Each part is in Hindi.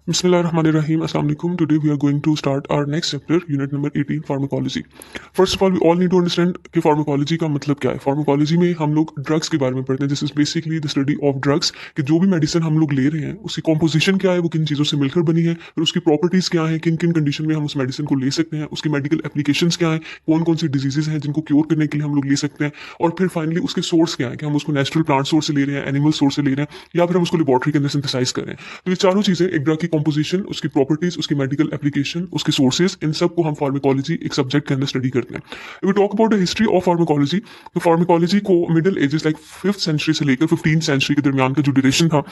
Bismillahirrahmanirrahim. Assalamu alaikum. Today we are going to start our next chapter, unit number 18, pharmacology. First of all, we all need to understand कि pharmacology का मतलब क्या है. Pharmacology में हम लोग drugs के बारे में पढ़ते हैं. This is basically the study of drugs कि जो भी medicine हम लोग ले रहे हैं उसकी composition क्या है, वो किन चीज़ों से मिलकर बनी है, फिर उसकी properties क्या हैं, किन किन condition में हम उस medicine को ले सकते हैं, उसकी medical applications क्या हैं, कौन कौन सी diseases हैं जिनको cure करने के लिए हम लोग ले सकते हैं, और फिर finally उसके source क्या है कि हम उसको natural plant source से ले रहे हैं, animal source से ले रहे हैं, या फिर हम उसको laboratory के अंदर synthesize कर रहे हैं. तो ये चारों चीज़ें एक ड्रग की कॉम्पोजिशन, उसकी प्रॉपर्टीज, उसकी मेडिकल एप्लीकेशन, उसके सोर्सेज, इन सब को हम फार्माकोलॉजी एक सब्जेक्ट के अंदर स्टडी करते हैं. We talk about the history of pharmacology. तो फार्माकोलॉजी को middle ages like 5th century से लेकर 15th सेंचुरी के दरमियान का जो ड्यूरेशन था,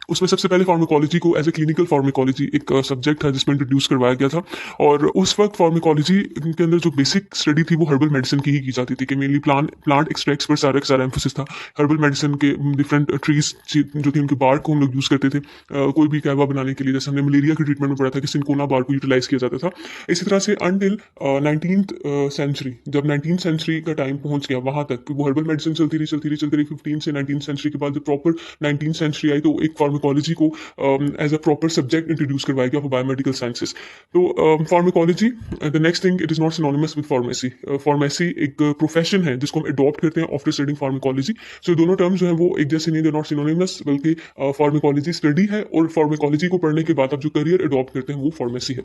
उसमें सबसे पहले फार्माकोलॉजी को एज ए क्लिनिकल फार्माकोलॉजी एक सब्जेक्ट था जिसमें इंट्रोड्यूस करवाया गया था. और उस वक्त फार्माकोलॉजी के अंदर जो बेसिक स्टडी थी वो हर्बल मेडिसिन की ही की जाती थी कि मेनली प्लांट एक्सट्रैक्ट्स पर सारा एम्फोसिस था. हर्बल मेडिसिन के डिफरेंट ट्रीज जो थी उनके बार्क को हम लोग यूज़ करते थे कोई भी कहवा बनाने के लिए. जैसे हमने मलेरिया के ट्रीटमेंट में पढ़ा था कि सिंकोना बार्क को यूटिलाइज किया जाता था. इसी तरह से अनटिल 19th सेंचुरी, जब 19th सेंचुरी का टाइम पहुंच गया वहां तक वो हर्बल मेडिसिन चलती रही 15 से 19th सेंचुरी के बाद जब प्रॉपर 19th सेंचुरी आई तो एक फार्माकोलॉजी को as a proper subject introduce करवाया गया फॉर बायोमेडिकल साइंसेज. तो pharmacology the next thing, it is not synonymous with pharmacy. Pharmacy एक प्रोफेशन है जिसको हम अडॉप्ट करते हैं आफ्टर स्टडिंग फार्माकोलॉजी. सो दोनों टर्म्स जो है वो एक जैसे नहीं, दे नॉट सिनोनिमस, बल्कि फार्माकोलॉजी स्टडी है और फार्माकोलॉजी को पढ़ने के बाद आप जो करियर अडॉप्ट करते हैं वो फार्मेसी है.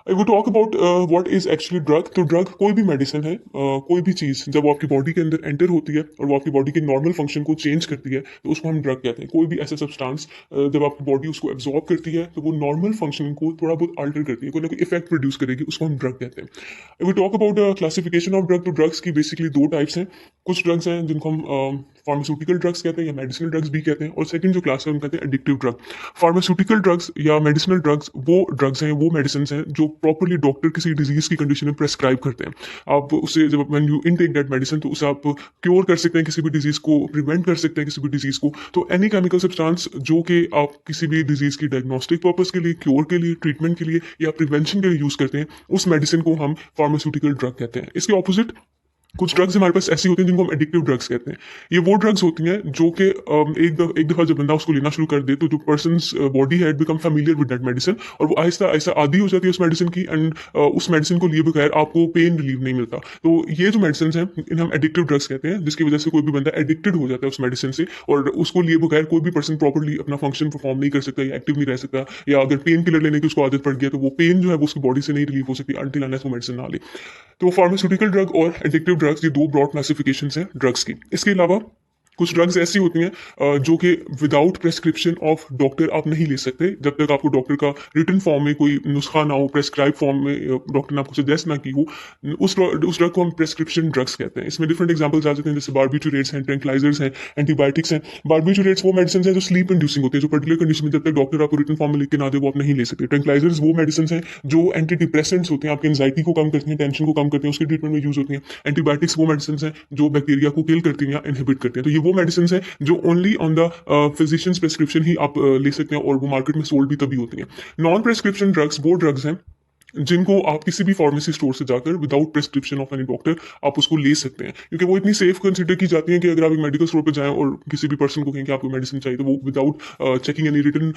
I would talk about what is actually drug. तो ड्रग कोई भी मेडिसिन है, कोई भी चीज़ जब वो आपकी बॉडी के अंदर एंटर होती है और वो आपकी बॉडी के नॉर्मल फंक्शन को चेंज करती है तो उसको हम ड्रग कहते हैं. कोई भी ऐसा सब्सटेंस जब आपकी बॉडी उसको एब्जॉर्ब करती है तो वो नॉर्मल फंक्शन को थोड़ा बहुत अल्टर करती है, कोई ना कोई इफेक्ट प्रोड्यूस करेगी, उसको हम ड्रग कहते हैं. I would talk about classification of drug. तो ड्रग्स की बेसिकली दो टाइप्स हैं. कुछ ड्रग्स हैं जिनको हम फार्मास्यूटिकल ड्रग्स कहते हैं या मेडिसिनल ड्रग्स भी कहते हैं, और सेकंड जो क्लास है उनको कहते हैं एडिक्टिव ड्रग. फार्मास्यूटिकल ड्रग्स या मेडिसिनल ड्रग्स वो ड्रग्स हैं, वो मेडिसिन हैं जो प्रॉपरली डॉक्टर किसी डिजीज की कंडीशन में प्रेस्क्राइब करते हैं. आप उससे जब when you intake that medicine तो उसे आप क्योर कर सकते हैं, किसी भी डिजीज को प्रिवेंट कर सकते हैं, किसी भी डिजीज को. तो एनी केमिकल सब्सटेंस जो कि आप किसी भी डिजीज की डायग्नोस्टिक पर्पस के लिए, क्योर के लिए, ट्रीटमेंट के लिए या प्रिवेंशन के लिए यूज करते हैं, उस मेडिसिन को हम फार्मास्यूटिकल ड्रग कहते हैं. इसके ऑपोजिट कुछ ड्रग्स हमारे पास ऐसी होती हैं जिनको हम एडिक्टिव ड्रग्स कहते हैं. ये वो ड्रग्स होती हैं जो कि एक दफ़ा जब बंदा उसको लेना शुरू कर दे तो जो पर्सनस बॉडी है it become familiar with that medicine और वो आहिस्ता आहिस्ता आदी हो जाती है उस मेडिसिन की. एंड उस मेडिसिन को लिए बगैर आपको पेन रिलीफ नहीं मिलता. तो ये जो मेडिसिन हैं इन्हें हम एडिक्टिव ड्रग्स कहते हैं, जिसकी वजह से कोई भी बंदा एडिक्टेड हो जाता है उस मेडिसिन से और उसको लिए बगैर कोई भी पर्सन प्रॉपरली अपना फंक्शन परफॉर्म नहीं कर सकता या एक्टिव नहीं रह सकता. या अगर पेन किलर लेने की उसको आदत पड़ गया तो वो पेन जो है वो उसकी बॉडी से नहीं रिलीफ हो सकती अनटिल अनलेस वो मेडिसिन ना ले. तो फार्मास्यूटिकल ड्रग और एडिक्टिव ड्रग्स ये दो ब्रॉड क्लासिफिकेशंस हैं ड्रग्स की. इसके अलावा कुछ ड्रग्स ऐसी होती हैं जो कि विदाउट प्रेस्क्रिप्शन ऑफ डॉक्टर आप नहीं ले सकते जब तक आपको डॉक्टर का रिटन फॉर्म में कोई नुस्खा ना हो, प्रेस्क्राइब फॉर्म में डॉक्टर ने आपको सजेस्ट ना की हो. उस ड्रग को हम प्रेस्क्रिप्शन ड्रग्स कहते हैं. इसमें डिफरेंट एग्जांपल्स आ जाते हैं जैसे बार्बिटूरेट्स हैं, ट्रैंक्विलाइजर्स हैं, एंटीबायोटिक्स हैं. बार्बिटूरेट्स वो मेडिसिन हैं जो स्लीप इंड्यूसिंग होते हैं, जो पर्टिकुलर कंडीशन में जब तक डॉक्टर आपको रिटन फॉर्म में लिख के ना दे वो आप नहीं ले सकते. ट्रैंक्विलाइजर्स वो मेडिसिन हैं जो एंटी डिप्रेसेंट्स होते हैं, आपकी एंजाइटी को कम करती हैं, टेंशन को कम करती हैं, उसके ट्रीटमेंट में यूज होती हैं. एंटीबायोटिक्स वो मेडिसिन हैं जो बैक्टीरिया को किल करती हैं या इनहिबिट करती हैं. तो ये वो मेडिसिन हैं जो only on the physicians prescription ही आप ले सकते हैं और वो मार्केट में सोल्ड भी तभी होती हैं. नॉन प्रेस्क्रिप्शन ड्रग्स वो ड्रग्स हैं जिनको आप किसी भी फार्मेसी स्टोर से जाकर without prescription of any doctor आप उसको ले सकते हैं, क्योंकि वो इतनी सेफ कंसिडर की जाती है कि अगर आप एक मेडिकल स्टोर पे जाएं और किसी भी पर्सन को कहें कि आपको मेडिसिन चाहिए तो वो without checking any written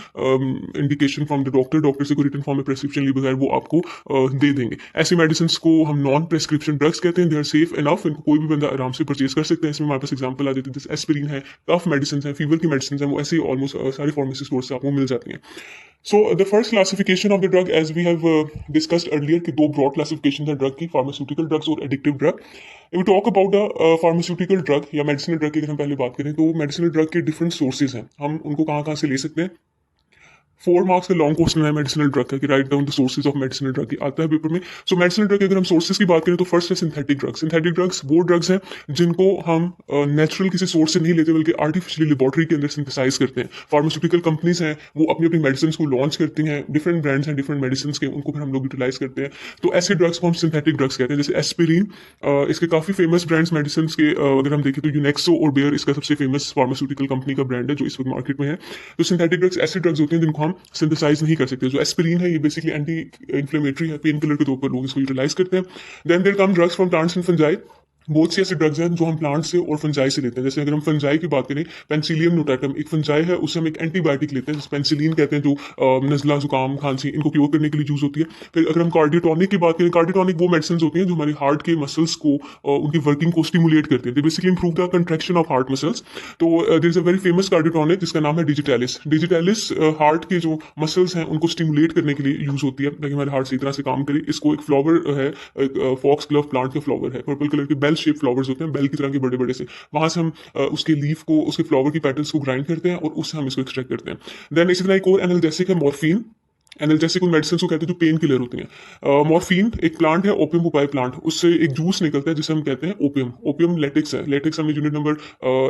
indication from the doctor से कोई रिटन फॉर्म में प्रेस्क्रिप्शन लिए बगैर वो आपको दे देंगे. ऐसी मेडिसिन को हम नॉन प्रेस्क्रिप्शन ड्रग्स कहते हैं. दे आर सेफ इनफ, इनको कोई भी बंदा आराम से परचेज कर सकते हैं. इसमें हमारे पास एग्जाम्पल आ जाती है जैसे एस्पिरिन है, कफ मेडिसिन है, फीवर की मेडिसिन है, वो ऐसी ऑलमोस्ट सारी फार्मेसी स्टोर से आपको मिल जाती हैं. So the first classification of the drug, as we have discussed earlier, कि दो broad classifications हैं drug की, pharmaceutical drugs और addictive drug. If we talk about the pharmaceutical drug या medicinal drug की अगर हम पहले बात करें तो medicinal drug के different sources हैं. हम उनको कहाँ कहाँ से ले सकते हैं. 4 मार्क्स का लॉन्ग क्वेश्चन है मेडिसिनल ड्रग का कि write down the sources of medicinal drug की आता है पेपर में. सो मेडिसिनल ड्रग की अगर हम सोर्सेज की बात करें तो फर्स्ट है सिंथेटिक ड्रग्स. सिंथेटिक ड्रग्स वो ड्रग्स हैं जिनको हम नेचुरल किसी सोर्स से नहीं लेते बल्कि आर्टिफिशियली लेबोरेटरी के अंदर सिंथेसाइज करते हैं. फार्मास्यूटिकल कंपनीज हैं वो अपनी अपनी मेडिसिन को लॉन्च करती हैं, डिफरेंट ब्रांड्स हैं डिफरेंट मेडिसिन के, उनको फिर हम लोग यूटिलाइज करते हैं. तो ऐसे ड्रग्स को हम सिंथेटिक ड्रग्स कहते हैं. जैसे एस्पिरिन, इसके काफी फेमस ब्रांड्स मेडिसिन के अगर हम देखें तो यूनेक्सो और बेयर इसका सबसे फेमस फार्मास्यूटिकल कंपनी का ब्रांड है जो इस वक्त मार्केट में है. तो सिंथेटिक ड्रग्स ऐसे ड्रग्स होते हैं जिनको हम सिंथेसाइज नहीं कर सकते. जो एस्पिरिन है ये बेसिकली एंटी इन्फ्लेमेटरी है, पेन किलर के तौर पर लोग इसको यूटिलाइज करते हैं. Then there come drugs from plants and fungi. बहुत सी ऐसे ड्रग्स हैं जो हम प्लांट से और फंजाई से लेते हैं। जैसे अगर हम फंजाई की बात करें, पेनिसिलियम नोटाटम एक फंजाई है, उससे हम एक एंटीबायोटिक लेते हैं, जिसे पेनिसिलिन कहते हैं, जो नज़ला जुकाम खांसी इनको क्योर करने के लिए यूज़ होती है। फिर अगर हम कार्डियोटॉनिक की बात करें, कार्डियोटॉनिक वो मेडिसिन होती हैं जो हमारे हार्ट के मसल्स को उनकी वर्किंग को स्टिमुलेट करते हैं, they basically improve the contraction of heart muscles. तो there is a very famous cardiotonic जिसका नाम है डिजिटैलिस। डिजिटैलिस हार्ट के जो मसल्स हैं उनको स्टिमुलेट करने के लिए यूज़ होती है, ताकि हमारे हार्ट सही तरह से काम करे। इसको एक फ्लावर है, एक फॉक्स ग्लव प्लांट के फ्लावर है, पर्पल कलर के बेल शेप फ्लावर्स होते हैं, बेल की तरह के बड़े बड़े से। वहां से हम उसके लीफ को, उसके फ्लावर की पेटल्स को ग्राइंड करते हैं और उससे हम इसको एक्सट्रैक्ट करते हैं। देन इसी तरह एक और एनाल्जेसिक है मॉर्फिन। एनाल्जेसिक उन मेडिसिन को कहते हैं जो पेन किलर होती हैं। मॉर्फिन एक प्लांट है, ओपियम पोपाई प्लांट, उससे एक जूस निकलता है जिसे हम कहते हैं ओपियम। ओपियम लेटेक्स है। लेटेक्स हमने यूनिट नंबर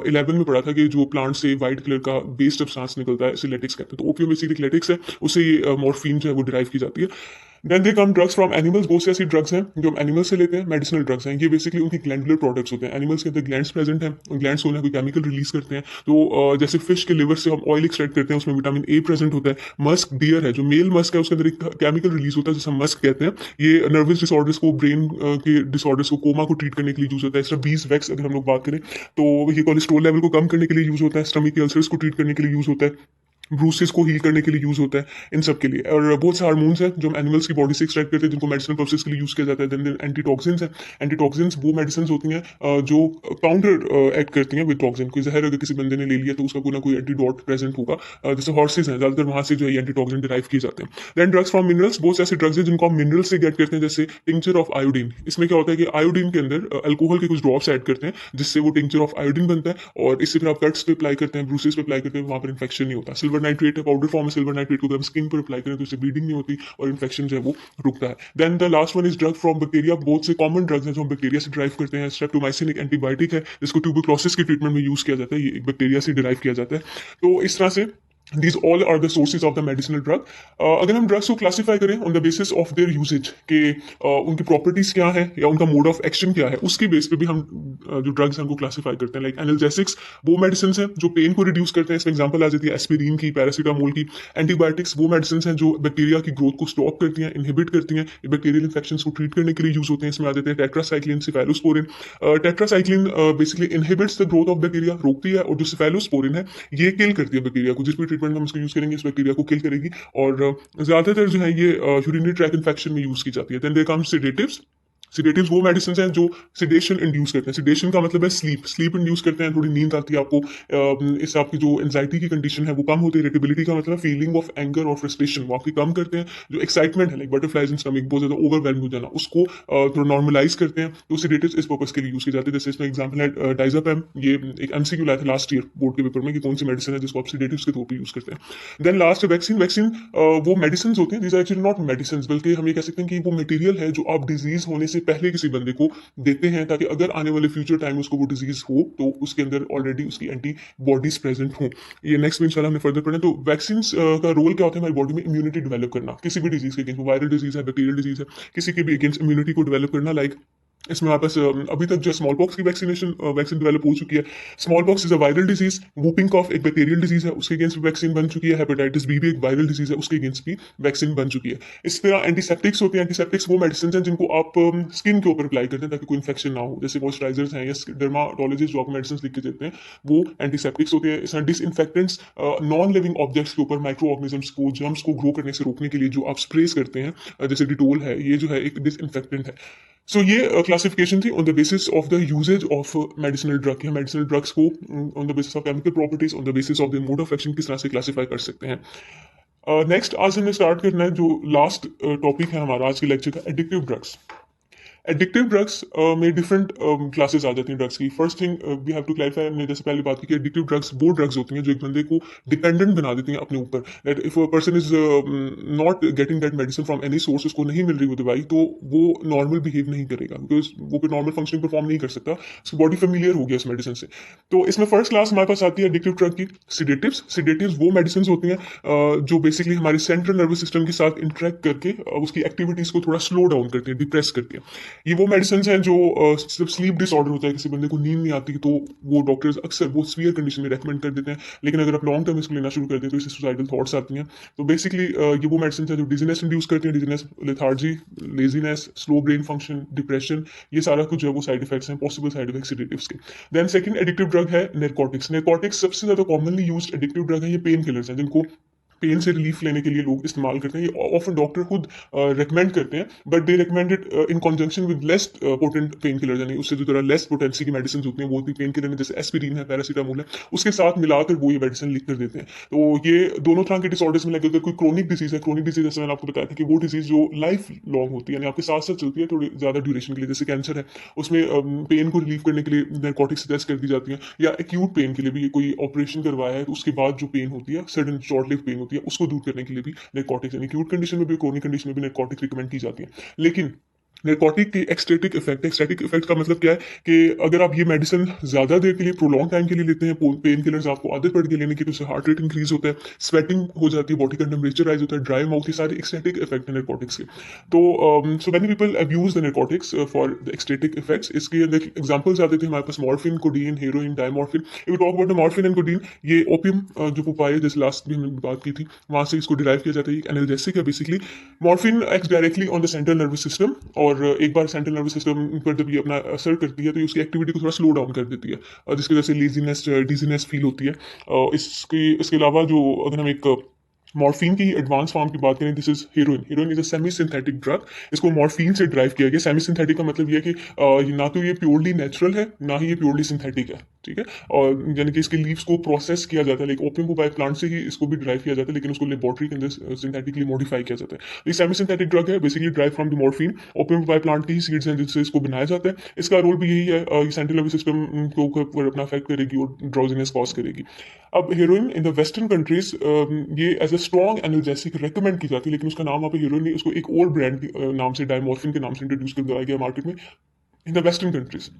11 में पढ़ा था कि जो प्लांट से व्हाइट कलर का बेस्ड सब्सटेंस निकलता है, इसे लेटेक्स कहते हैं। तो ओपियम बेसिकली लेटेक्स है, उससे ये मॉर्फिन जो है वो डिराइव की जाती है। Then they come drugs from animals. बहुत से ऐसी ड्रग्स हैं जो हम एनिमल से लेते हैं, मेडिसिनल ड्रग्स हैं। ये बेसिकली उनकी ग्लैंडुलर प्रोडक्ट्स होते हैं। एनिमल्स के अंदर ग्लैंड्स प्रेजेंट हैं, ग्लैंड्स होने कोई केमिकल रिलीज करते हैं। तो जैसे फिश के लिवर से हम ऑयल एक्सट्रैक्ट करते हैं, उसमें विटामिन ए प्रेजेंट होता है। मस्क डियर है, जो मेल मस्क है, उसके अंदर एक केमिकल रिलीज होता है जिसे हम मस्क कहते हैं। ये नर्वस डिसऑर्डर्स को, ब्रेन के डिसऑर्डर्स को, कोमा को ट्रीट करने के लिए यूज होता है। एक्स्ट्रा बीज वैक्स अगर हम लोग बात करें तो ये कोलेस्ट्रॉल लेवल को कम करने के लिए यूज होता है। स्टमक के अल्सर्स को ट्रीट करने के लिए यूज होता है। ब्रूसेस को हील करने के लिए यूज होता है, इन सब के लिए। और बहुत से हार्मोन्स हैं जो हम एनिमल्स की बॉडी से एक्सट्रैक्ट करते हैं, जिनको मेडिसिनल प्रोसेस के लिए यूज किया जाता है। देन एंटीटॉक्सिन्स हैं। एंटीटॉक्सिन्स वो मेडिसिन होती हैं जो काउंटर एक्ट करती हैं विद टॉक्सिन। कोई जहर अगर किसी बंदे ने ले लिया तो उसका कोई ना कोई एंटीडॉट प्रेजेंट होगा। जैसे हॉर्सेज हैं, ज्यादातर वहां से जो है एंटीटॉक्सिन डिराइव किए जाते हैं। देन ड्रग्स फ्रॉम मिनरल्स, बहुत से ऐसे ड्रग्स हैं जिनको हम मिनरल से गेट करते हैं, जैसे टिंक्चर ऑफ आयोडीन। इसमें क्या होता है कि आयोडीन के अंदर अल्कोहल के कुछ ड्रॉप्स ऐड करते हैं, जिससे वो टिंक्चर ऑफ आयोडीन बनता है, और इससे फिर आप कट्स पे अप्लाई करते हैं, ब्रूसेस पे अप्लाई करते हैं, वहां पर इन्फेक्शन नहीं होता। सिल्वर नाइट्रेट है, पाउडर फॉर्म में सिल्वर नाइट्रेट को अगर हम स्किन पर अप्लाई करें तो उससे ब्लीडिंग नहीं होती और इन्फेक्शन जो है वो रुकता है। Then the last one is drug from bacteria. बहुत से कॉमन ड्रग्स हैं जो हम बैक्टीरिया से ड्राइव करते हैं। स्ट्रेप्टोमाइसिन एक एंटीबायोटिक है जिसको ट्यूबरक्लोसिस के ट्रीटमेंट में यूज किया जाता है, ये एक बैक्टीरिया से डिराइव किया जाता है। तो इस तरह से these all are the sources of the medicinal drug. अगर हम ड्रग्स को क्लासीफाई करें on the basis of their usage के उनकी प्रॉपर्टीज क्या है या उनका मोड ऑफ एक्शन क्या है, उसके बेस पे भी हम जो ड्रग्स हैं उनको क्लासीफाई करते हैं। लाइक एनाल्जेसिक्स वो मेडिसिन हैं जो पेन को रिड्यूस करते हैं, इसमें एग्जांपल आ जाती है एस्पिरिन की, पैरासीटामोल की। एंटीबायोटिक्स वो मेडिसिन हैं जो बैक्टीरिया की ग्रोथ को स्टॉप करती हैं, इनहिबिट करती हैं, बैक्टीरियल इन्फेक्शंस को ट्रीट करने के लिए यूज होते हैं। इसमें आ जाते हैं tetracycline, cephalosporin. Tetracycline basically inhibits the growth of bacteria, रोकती है, और जो सिफेलोस्पोरिन है ये किल करती है बैक्टीरिया को। जिस भी ट्रीटमेंट में हम इसको यूज करेंगे इस बैक्टीरिया को किल करेगी, और ज्यादातर जो है ये यूरिनरी ट्रैक इन्फेक्शन में यूज की जाती है। Then there comes sedatives. Sedatives वो मेडिसिन हैं जो सिडेशन इंड्यूस करते हैं। सिडेशन का मतलब है स्लीप, स्लीप इंड्यूस करते हैं, थोड़ी नींद आती है आपको। इससे आपकी जो एंजाइटी की कंडीशन है वो कम होती है। इरिटेबिलिटी का मतलब फीलिंग ऑफ एंगर और फ्रस्ट्रेशन वो आपकी कम करते हैं। जो एक्साइटमेंट है, लाइक बटरफ्लाइज इन स्टमक, बहुत ज्यादा ओवरवेल्म हो जाना, उसको थोड़ा नॉर्मलाइज करते हैं। तो सिडेटिव्स इस पर्पस के लिए यूज किए जाते हैं। जैसे इसमें एग्जाम्पल है डाइजापैम। ये एक एमसीक्यू लाया था लास्ट ईयर बोर्ड के पेपर में कि कौन सी मेडिसिन है जिसको आप सिडेटिव्स के तौर पर यूज करते हैं। Then last vaccine. वैक्सीन वो मेडिसिन होते हैं, these are actually not medicine, बल्कि हम ये कह सकते हैं कि वो मटेरियल है जो आप डिजीज होने से पहले किसी बंदे को देते हैं, ताकि अगर आने वाले फ्यूचर टाइम में उसको वो डिजीज हो तो उसके अंदर ऑलरेडी उसकी एंटी बॉडीज प्रेजेंट हो। ये नेक्स्ट में इंशाल्लाह हमने फर्दर पढ़ना। तो वैक्सीन का रोल क्या होता है हमारी बॉडी में? इम्यूनिटी डेवलप करना, किसी भी डिजीज के अगेंस्ट, वायरल डिजीज है, बैक्टीरियल डिजीज है, किसी के भी अगेंस्ट इम्यूनिटी को डेवलप करना। लाइक इसमें हमारे पास अभी तक जो स्मॉल पॉक्स की वैक्सीन डेवलप हो चुकी है। Small pox is a viral disease. Whooping cough एक बैक्टीरियल डिजीज है, उसके अगेंस्ट भी वैक्सीन बन चुकी है। हेपेटाइटिस बी भी एक वायरल डिजीज है, उसके अगेंस्ट भी वैक्सीन बन चुकी है। इस तरह एंटीसेप्टिक्स होते हैं। एंटीसेप्टिक्स वो मेडिसिन हैं जिनको आप स्किन के ऊपर अप्लाई करते हैं ताकि कोई इन्फेक्शन ना हो। जैसे मॉइस्चराइजर्स हैं या डर्माटोलॉजिस्ट जो आपको मेडिसिन लिख के देते हैं, वो एंटीसेप्टिक्स होते हैं। इसमें डिसइंफेक्टेंट्स नॉन लिविंग ऑब्जेक्ट्स के ऊपर, माइक्रो ऑर्गेनिजम्स को, जर्म्स को ग्रो करने से रोकने के लिए जो आप स्प्रेस करते हैं, जैसे डिटोल है, ये जो है एक डिसइंफेक्टेंट है। सो ये क्लासिफिकेशन थी on the basis of the usage of medicinal drug. Medicinal drugs को on the basis of chemical properties, on the basis of the mode of action किस तरह से क्लासिफाई कर सकते हैं। नेक्स्ट आज हमने स्टार्ट करना है जो लास्ट टॉपिक है हमारा आज के लेक्चर का, एडिक्टिव ड्रग्स। एडिक्टिव ड्रग्स में डिफरेंट क्लासेस आ जाती हैं ड्रग्स की। First thing we have to clarify, हमने जैसे पहले बात की कि एडिक्टिव ड्रग्स वो ड्रग्स होती हैं जो एक बंदे को डिपेंडेंट बना देती हैं अपने ऊपर। That if a person is not getting that medicine from any source, उसको नहीं मिल रही वो दवाई, तो वो नॉर्मल बिहेव नहीं करेगा, बिकॉज वो कोई नॉर्मल फंक्शनिंग परफॉर्म नहीं कर सकता, उसकी बॉडी फेमिलियर हो गया उस मेडिसिन से। तो इसमें फर्स्ट क्लास हमारे पास आती है एडिक्टिव ड्रग की, सिडेटिव्स। सिडेटिव्स वो मेडिसिन होती हैं जो बेसिकली हमारे सेंट्रल नर्वस सिस्टम के साथ इंटरेक्ट करके उसकी एक्टिविटीज को थोड़ा स्लो डाउन करती हैं, डिप्रेस करती हैं। ये वो मेडिसिन हैं जो सिर्फ स्लीप डिसऑर्डर होता है, किसी बंदे को नींद नहीं आती, तो वो डॉक्टर्स अक्सर वो सीवियर कंडीशन में रेकमेंड कर देते हैं। लेकिन अगर आप लॉन्ग टर्म इसको लेना शुरू कर दें तो इससे सुसाइडल थॉट्स आती हैं। तो बेसिकली ये वो मेडिसिन हैं जो डिजीनेस इंड्यूस करती हैं, dizziness, lethargy, laziness, slow brain function, depression, ये सारा कुछ जो है वो साइड इफेक्ट्स हैं, पॉसिबल साइड इफेक्ट्स सेडेटिव्स के। देन सेकंड एडिक्टिव ड्रग है नैरकोटिक्स। नैरकोटिक्स सबसे ज्यादा कॉमनली यूज्ड एडिक्टिव ड्रग है। ये पेन किलर्स हैं जिनको पेन से रिलीफ लेने के लिए लोग इस्तेमाल करते हैं। ये ऑफन डॉक्टर खुद रिकमेंड करते हैं, but they recommend it in conjunction with less potent pain killer, यानी उससे जो थोड़ा लेस पोटेंसी की मेडिसिन होती हैं, वो भी पेन किलर है, जैसे एस्पिरिन है, पैरासीटामोल है, उसके साथ मिलाकर वो ये मेडिसिन लिख कर देते हैं। तो ये दोनों तरह के डिसऑर्डर्स में लगे, अगर कोई क्रोनिक डिजीज है, क्रोनिक डिजीज जैसे मैंने आपको बताया था कि वो डिजीज जो लाइफ लॉन्ग होती है, यानी आपके साथ साथ चलती है थोड़ी ज्यादा ड्यूरेशन के लिए, जैसे कैंसर है, उसमें पेन को रिलीव करने के लिए नारकोटिक्स सजेस्ट कर दी जाती है, या एक्यूट पेन के लिए भी कोई ऑपरेशन करवाया है तो उसके बाद जो पेन होती है, सडन शॉर्ट लिव पेन होती है, उसको दूर करने के लिए भी नारकोटिक्स, यानी एक्यूट कंडीशन में भी, क्रोनिक कंडीशन में भी नारकोटिक्स रिकमेंड की जाती है। लेकिन नारकोटिक के एक्सटेटिक इफेक्ट, एक्सटेटिक इफेक्ट का मतलब क्या है कि अगर आप ये मेडिसिन ज्यादा देर के लिए, प्रोलॉन्ग टाइम के लिए लेते हैं, पेन किलर्स आपको आदत पड़ के लेने की, तो उससे हार्ट रेट इंक्रीज होता है, स्वेटिंग हो जाती है, बॉडी का टेम्परेचर राइज होता है, ड्राई माउथ, ये सारे एक्सटेटिक इफेक्ट है नारकोटिक्स के। तो so many people abuse the narcotics for the ecstatic effects. इसके अंदर एग्जांपल्स आते थे हमारे पास morphine, codeine, heroin, diamorphine. If you talk about the morphine and codeine, ये ओपियम जो पुपाई, जैसे लास्ट भी हमने बात की थी, वहां से इसको डिराइव किया जाता है। एक एनाल्जेसिक है basically. Morphine acts directly on the central nervous system, और एक बार सेंट्रल नर्वस सिस्टम पर जब ये अपना असर करती है तो ये उसकी एक्टिविटी को थोड़ा स्लो डाउन कर देती है, और जिसकी वजह से लेजीनेस, डिजीनेस फील होती है। इसके अलावा जो अगर हम एक मॉर्फिन की एडवांस फॉर्म की बात करें, this is heroine. Heroine is a semi synthetic drug. इसको मॉर्फिन से ड्राइव किया गया। सेमी सिंथेटिक का मतलब ये है कि ना तो ये प्योरली नेचुरल है, ना ही ये प्योरली सिंथेटिक है, ठीक है। और यानी कि इसके लीव्स को प्रोसेस किया जाता है, लाइक ओपियम को बाय प्लांट से ही इसको भी ड्राइव किया जाता है, लेकिन उसको लेबोरेटरी के अंदर सिंथेटिकली मॉडिफाई किया जाता है। ये सेमी सिंथेटिक ड्रग है, basically drive from the morphine. Opium by plant की ही सीड्स हैं जिससे इसको बनाया जाता है। इसका रोल भी यही है, ये सेंट्रल नर्वस सिस्टम को ऊपर अपना अफेक्ट करेगी और ड्राउजीनेस कॉज करेगी। अब heroin in the western countries ये as a strong analgesic recommend की जाती है, लेकिन उसका नाम वहाँ पे हीरोइन नहीं, उसको एक और ब्रांड नाम से, डायमॉर्फिन के नाम से इंट्रोड्यूस कर दिया गया मार्केट में इन द वेस्टर्न कंट्रीज।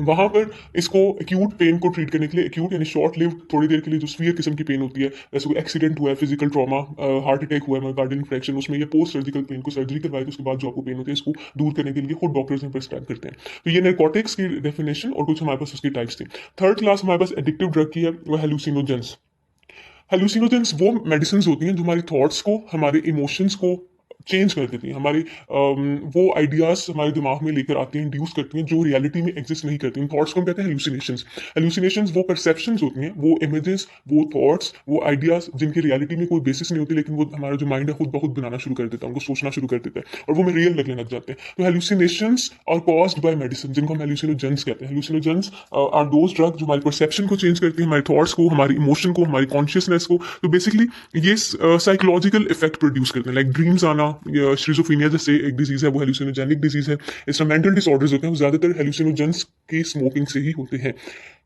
वहां पर इसको एक्यूट पेन को ट्रीट करने के लिए, एक्यूट यानी शॉर्ट लिव, थोड़ी देर के लिए जो सीवियर किस्म की पेन होती है, जैसे कोई एक्सीडेंट हुआ है, फिजिकल ट्रॉमा, हार्ट अटैक हुआ है, मायोकार्डियल इन्फेक्शन, उसमें ये पोस्ट सर्जिकल पेन को सर्जरी करवाए तो उसके बाद जो आपको पेन होती है, इसको दूर करने के लिए खुद डॉक्टर्स ने प्रिस्क्राइब करते हैं। तो ये नारकोटिक्स की डेफिनेशन, और कुछ हमारे पास उसकी टाइप्स थी। थर्ड क्लास हमारे पास एडिक्टिव ड्रग की है, वो हेलुसिनोजेंस। हेलुसिनोजेंस वो मेडिसिन होती हैं जो हमारी थॉट्स को, हमारे इमोशंस को चेंज कर देती हैं, हमारी वो आइडियाज हमारे दिमाग में लेकर आती हैं, इंड्यूस करती हैं, जो रियलिटी में एग्जिस्ट नहीं करती हैं। थॉट्स को हम कहते हैं हेलुसिनेशंस। हेलुसिनेशंस वो परसेप्शंस होती हैं, वो इमेजेस, वो थॉट्स, वो आइडियाज जिनकी रियलिटी में कोई बेसिस नहीं होती, लेकिन वो हमारा जो माइंड है खुद ब खुद बनाना शुरू कर देता है, उनको सोचना शुरू कर देता है, और वो हमें रियल लगने लग जाते हैं। तो hallucinations are caused by medicine, जिनको हम हेलुसिनोजेंस कहते हैं। हेलुसिनोजेंस आर दोज ड्रग जो हमारी परसेप्शन को चेंज करती है, हमारे थॉट्स को, हमारी इमोशन को, हमारी कॉन्शियसनेस को। तो बेसिकली ये साइकोलॉजिकल इफेक्ट प्रोड्यूस करते हैं, लाइक ड्रीम्स आना, शिज़ोफ्रेनिया जैसे एक डिजीज है, वो हेलुसिनोजेनिक डिजीज है। इसमें मेंटल डिसऑर्डर्स होते हैं, वो ज्यादातर हेलुसिनोजेंस की स्मोकिंग से ही होते हैं।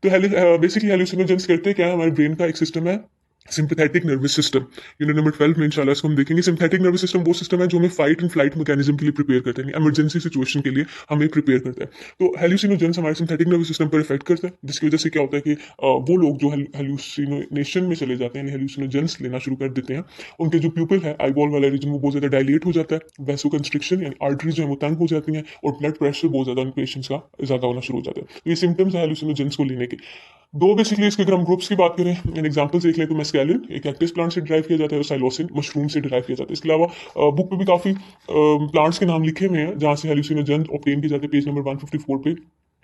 तो बेसिकली हेलुसिनोजेंस करते क्या है, हमारे ब्रेन का एक सिस्टम है, sympathetic nervous system. Unit number 12 में इंशाल्लाह इसको हम देखेंगे। सिंपैथेटिक नर्वस सिस्टम वो सिस्टम है जो हमें फाइट एंड फ्लाइट मैकेनिज्म के लिए प्रिपेयर करता है, इमरजेंसी सिचुएशन के लिए हमें प्रिपेयर करता है। तो हेलुसिनोजेंस हमारे सिंपैथेटिक नर्वस सिस्टम पर इफेक्ट करता है, जिसकी वजह से क्या होता है कि वो लोग जो हेलुसिनेशन में चले जाते हैं, हेलुसिनोजेंस लेना शुरू कर देते हैं, उनके जो प्यूपिल है, आईबॉल वाला रीजन, वो बहुत ज्यादा डायलेट हो जाता है, वैसोकंस्ट्रिक्शन यानी आर्टरीज जो है वो तंग हो जाती हैं, और ब्लड प्रेशर बहुत ज्यादा उन पेशेंट्स का ज्यादा होना शुरू हो जाता है। तो ये सिम्टम्स है हेलुसिनोजेंस को लेने के। दो बेसिकली इसके अगर हम ग्रुप्स की बात करें, इन एग्जांपल्स देख लें तो मेस्कैलिन एक कैक्टस प्लांट से ड्राइव किया जाता है, और साइलोसिन मशरूम से ड्राइव किया जाता है। इसके अलावा बुक पे भी काफी प्लांट्स के नाम लिखे हुए हैं जहां से हेलुसिनोजेन ऑब्टेन किए जाते हैं, पेज नंबर 154 पे।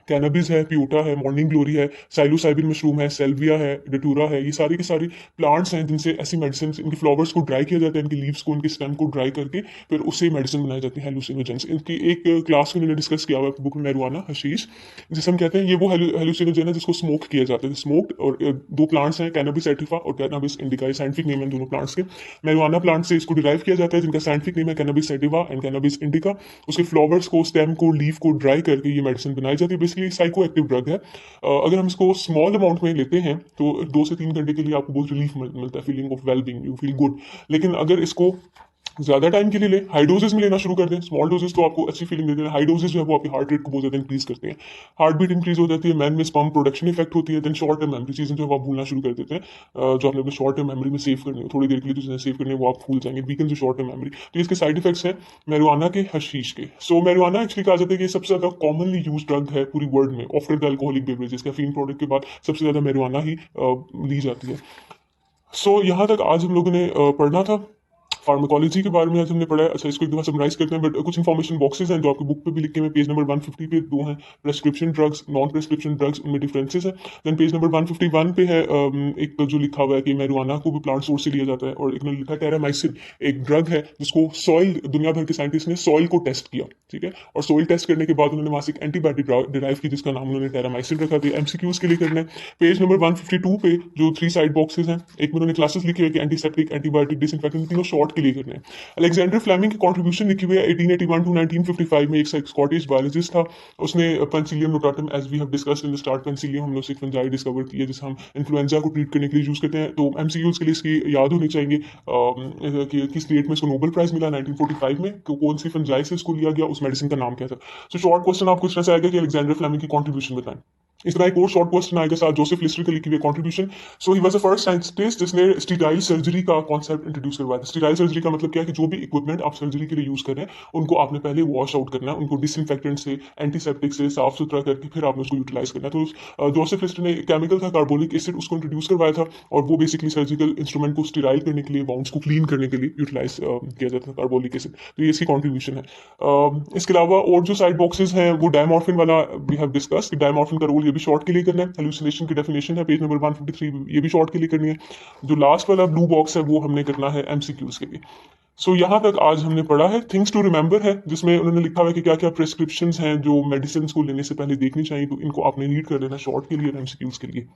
कैनबिस है, पियूटा है, मॉर्निंग ग्लोरी है, साइलोसाइबिन मशरूम है, सेल्विया है, डेटूरा है, ये सारी की सारी प्लांट्स हैं जिनसे ऐसी मेडिसिन, इनके फ्लावर्स को ड्राई किया जाता है, इनकी लीव्स को, इनके स्टेम को ड्राई करके फिर उससे मेडिसिन बनाई जाती है हेलुसिनोजेंस। इनकी एक क्लास को इन्होंने डिस्कस किया हुआ है बुक में, मैरुआना, हशीश, जिसे हम कहते हैं, ये वो हेलुसिनोजेन है जिसको स्मोक किया जाता है, स्मोक्ड। और दो प्लांट्स हैं, कैनबिस एटिफा और कैनबिस इंडिका, साइंटिफिक नेम है दोनों प्लांट्स के। मैरुआना प्लांट से इसको डिराइव किया जाता है, जिनका साइंटिफिक नेम है कैनबिस एटिवा एंड कैनबिस इंडिका। उसके फ्लावर्स को, स्टेम को, लीफ को ड्राई करके ये मेडिसिन बनाई जाती है। बेसिकली साइको एक्टिव ड्रग है। अगर हम इसको स्मॉल अमाउंट में लेते हैं तो 2 से 3 घंटे के लिए आपको बहुत रिलीफ मिलता है, feeling of well being, you feel good. लेकिन अगर इसको ज़्यादा टाइम के लिए लें, हाई डोजेस में लेना शुरू कर दें। स्मॉल डोजेस तो आपको अच्छी फीलिंग देते हैं, हाई डोजेस जो है वो आपकी हार्ट रेट को बहुत ज़्यादा इंक्रीज़ करते हैं, हार्ट बीट इंक्रीज़ हो जाती है, मैन में स्पर्म प्रोडक्शन इफेक्ट होती है, देन शॉर्ट टर्म मेमोरी चीज़ें जो है वो आप भूलना शुरू कर देते हैं। जो आपने अपने शॉर्ट टर्म मेमोरी में सेव करनी है, थोड़ी देर के लिए जो चीज़ें सेव करनी है वो आप भूल जाएंगे, वीकन जो शॉर्ट टर्म मेमोरी। तो इसके साइड इफेक्ट्स हैं मैरिजुआना के, हशीश के। सो मैरिजुआना एक्चुअली कहा जाता है कि ये सबसे ज़्यादा कॉमनली यूज ड्रग है पूरी वर्ल्ड में, after the alcoholic beverages, caffeine product के बाद सबसे ज़्यादा मैरिजुआना ही ली जाती है। सो यहाँ तक आज हम लोगों ने पढ़ना था फार्माकोलॉजी के बारे में। आज हमने पढ़ा है। अच्छा, इसको एक दफा समराइज करते हैं, बट कुछ इन्फॉर्मेशन बॉक्सेस हैं जो आपकी बुक पे भी लिखे हुए हैं। पेज नंबर 150 पे दो हैं, prescription drugs, non prescription drugs, उनमें डिफरेंसेस है। देन पेज नंबर 151 पे है एक जो लिखा हुआ है कि मैरिजुआना को भी प्लांट सोर्स से लिया जाता है, और एक ने लिखा है टेरामाइसिन, एक ड्रग है जिसको सॉइल, दुनिया भर के साइंटिस्ट ने सॉइल को टेस्ट किया, ठीक है, और सॉइल टेस्ट करने के बाद उन्होंने वहां से एक एंटीबायोटिक डिराइव की जिसका नाम उन्होंने टेरामाइसिन रखा था। एमसीक्यूज के लिए करना है। पेज नंबर 152 पे जो 3 साइड बॉक्सेस हैं, एक में उन्होंने क्लासेस लिखी हुई है कि एंटीसेप्टिक, एंटीबायोटिक, डिसइंफेक्टेंट, तीनों शॉर्ट के लिए करने हैं। अलेक्जेंडर फ्लेमिंग की कंट्रीब्यूशन लिखी हुई है 1881 टू 1955 में। एक स्कॉटिश बायोलॉजिस्ट था, उसने penicillium notatum, as we have discussed in the start, penicillium हम लोग से फंजाई डिस्कवर की है जिसे हम इन्फ्लुएंजा को ट्रीट करने के लिए यूज करते हैं। तो एमसीक्यूज के लिए इसकी याद होनी चाहिए कि किस डेट में इसको नोबेल प्राइज मिला 1945 में, कौन सी फंजाई से इसको लिया गया, उस मेडिसिन का नाम क्या था। सो शॉर्ट क्वेश्चन आपको इस तरह से आएगा कि अलेक्जेंडर फ्लेमिंग की कंट्रीब्यूशन बताएं। इस तरह एक और शॉर्ट क्वेश्चन आएगा साथ जोसेफ लिस्टर के लिखी हुई contribution. So he was the first scientist जिसने स्टीराइल सर्जरी का कॉन्सेप्ट इंट्रोड्यूस करवाया था। स्टीराइल सर्जरी का मतलब क्या है कि जो भी इक्विपमेंट आप सर्जरी के लिए यूज कर रहे हैं उनको आपने पहले वॉश आउट करना है, उनको डिसइंफेक्टेंट से, एंटीसेप्टिक से साफ सुथरा करके फिर आपने उसको यूटिलाइज करना है। तो जोसेफ लिस्टर ने केमिकल था कार्बोलिक एसिड, उसको इंट्रोड्यूस करवाया था, और वो बेसिकली सर्जिकल इंस्ट्रूमेंट को स्टीराइल करने के लिए, वाउंड्स को क्लीन करने के लिए यूटिलाइज किया जाता था कार्बोलिक एसिड। तो ये इसकी कॉन्ट्रीब्यूशन है। इसके अलावा और जो साइड बॉक्सेस हैं वो डायमॉर्फिन वाला वी हैव डिस्कस कि डायमॉर्फिन का रोल ये भी शॉर्ट के लिए करना है। हेलुसिनेशन की डेफिनेशन है पेज नंबर 153, ये भी शॉर्ट के लिए करनी है। जो लास्ट वाला ब्लू बॉक्स है वो हमने करना है एमसीक्यूज के लिए। सो यहाँ तक आज हमने पढ़ा है। थिंग्स टू रिमेंबर है, जिसमें उन्होंने लिखा हुआ है कि क्या क्या प्रिस्क्रिप्शन हैं जो मेडिसिन को लेने से पहले देखनी चाहिए, तो इनको आपने रीड कर लेना शॉर्ट के लिए और एमसीक्यूज के लिए।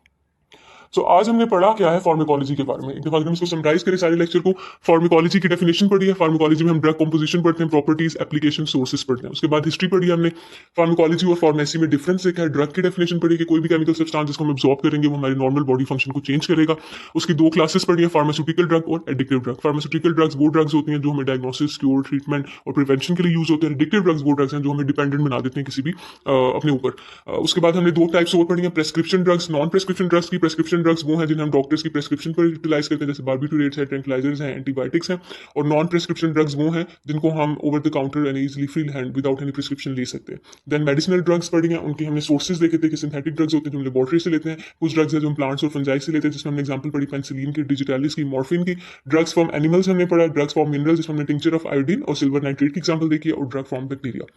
सो आज हमने पढ़ा क्या है फार्माकोलॉजी के बारे में। एक दफा अगर हम इसको समराइज करें सारे लेक्चर को, फार्माकोलॉजी की डेफिनेशन पढ़ी है, फार्माकोलॉजी में हम ड्रग कंपोजिशन पढ़ते हैं, प्रॉपर्टीज, एप्लीकेशन, सोर्सेज पढ़ते हैं। उसके बाद हिस्ट्री पढ़ी हमने, फार्माकोलॉजी और फार्मेसी में डिफरेंस है, ड्रग की डेफिनेशन पढ़ी कि कोई भी केमिकल सब्सटेंस जिसको हम एब्जॉर्ब करेंगे वो हमारे नॉर्मल बॉडी फंक्शन को चेंज करेगा। उसकी दो क्लासेस पढ़ी है, फार्मास्यूटिकल ड्रग और एडिक्टिव ड्रग। फार्मास्यूटिकल ड्रग्स वो ड्रग्स होती हैं जो हमें डायग्नोसिस, क्योर, ट्रीटमेंट और प्रिवेंशन के लिए यूज होते हैं। एडिक्टिव ड्रग्स वो ड्रग्स हैं जो हमें डिपेंडेंट बना देते हैं किसी भी अपने ऊपर। उसके बाद हमने दो टाइप्स और पढ़ी है, prescription drugs, non prescription drugs की। प्रेस्क्रिप्शन ड्रग्स वो हैं जिन्हें हम डॉक्टर्स की प्रेस्क्रिप्शन पर यूटिलाइज करते हैं, जैसे बार्बिटूरेट्स हैं, ट्रैंक्विलाइजर्स हैं, एंटीबायोटिक्स हैं। और नॉन प्रेस्क्रिप्शन ड्रग्स वो हैं जिनको हम over the counter and easily free hand without any prescription ले सकते हैं। देन मेडिसिनल ड्रग्स पढ़ी हैं, उनके हमने सोर्सेज देखे थे कि सिंथेटिक ड्रग्स होते हैं जो हम लेबोरेटरी से लेते हैं, कुछ ड्रग्स हैं जो हम प्लांट्स और फंजाई से लेते हैं, जिसमें हमने एग्जांपल पढ़ी पेनिसिलिन की, डिजिटालिस की, मॉर्फिन की। ड्रग्स फ्रॉम एनिमल्स हमने पढ़ा, ड्रग्स फ्रॉम मिनरल्स जिसमें हमने टिंचर ऑफ आयोडीन और सिल्वर नाइट्रेट की एग्जांपल देखी है, और ड्रग फ्रॉम बैक्टीरिया।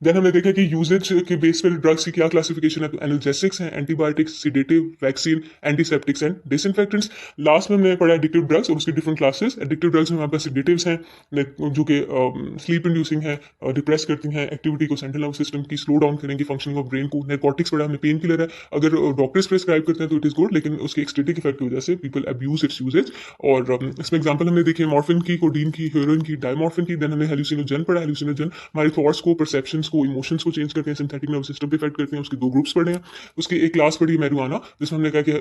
देन हमने देखा कि यूजेज के बेस पर ड्रग्स की क्या क्लासिफिकेशन है, तो एनाल्जेसिक्स हैं, antibiotics, sedative, vaccine, antiseptics and disinfectants. Last में हमने पढ़ा एडिक्टिव ड्रग्स और उसकी डिफरेंट क्लासेस। एडिक्टिव ड्रग्स में हमारे पास सिडेटिव्स हैं जो कि स्लीप इंड्यूसिंग है, डिप्रेस करती हैं एक्टिविटी को, सेंट्रल नर्वस सिस्टम की स्लो डाउन करेंगे फंक्शनिंग ऑफ ब्रेन को। नारकोटिक्स पढ़ा हमने, पेन किलर है, अगर डॉक्टर्स प्रेस्क्राइब करते हैं तो इट इज गुड, लेकिन उसके एक्सटेटिक इफेक्ट की वजह से पीपल अब्यूज इट्स यूजेज। और इसमें एग्जाम्पल हमने देखी मॉर्फिन की, कोडीन की, हेरोइन की, डायमॉर्फिन की। देन हमने हेलुसिनोजन पढ़ा, हेलुसिनोजन हमारे थॉट्स को, परसेप्शंस को, इमोशंस को चेंज करते हैं, सिंथेटिक नर्वस सिस्टम पे इफेक्ट करते हैं। उसके दो ग्रुप्स पढ़े हैं। उसकी एक क्लास पढ़ी है मैरिजुआना, जिसमें हमने कहा कि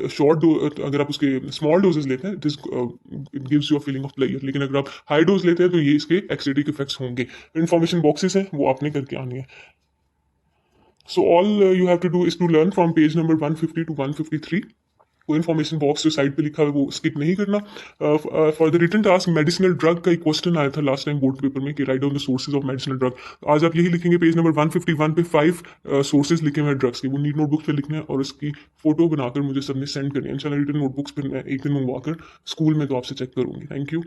अगर आप उसके स्मॉल डोजेस लेते हैं it gives you a feeling of pleasure, लेकिन अगर आप हाई डोज लेते हैं तो ये इसके एक्सिडिक इफेक्ट्स होंगे। इन्फॉर्मेशन बॉक्सेस हैं वो आपने करके आनी है। So all you have to do is to learn from page number 150 to 153। कोई इन्फॉर्मेशन बॉक्स जो साइड पे लिखा है वो स्किप नहीं करना। For the written task medicinal drug का एक क्वेश्चन आया था लास्ट टाइम बोर्ड पेपर में कि write down the sources of medicinal drug. आज आप यही लिखेंगे पेज नंबर 151 पे 5 सोर्सेज लिखे हुए हैं ड्रग्स के, वो नीट नोटबुक पे लिखने हैं और उसकी फोटो बनाकर मुझे सबने सेंड करनी है। इंशाल्लाह रिटन नोटबुक्स पर मैं एक दिन मंगवाकर स्कूल में तो आपसे चेक करूंगी। Thank you.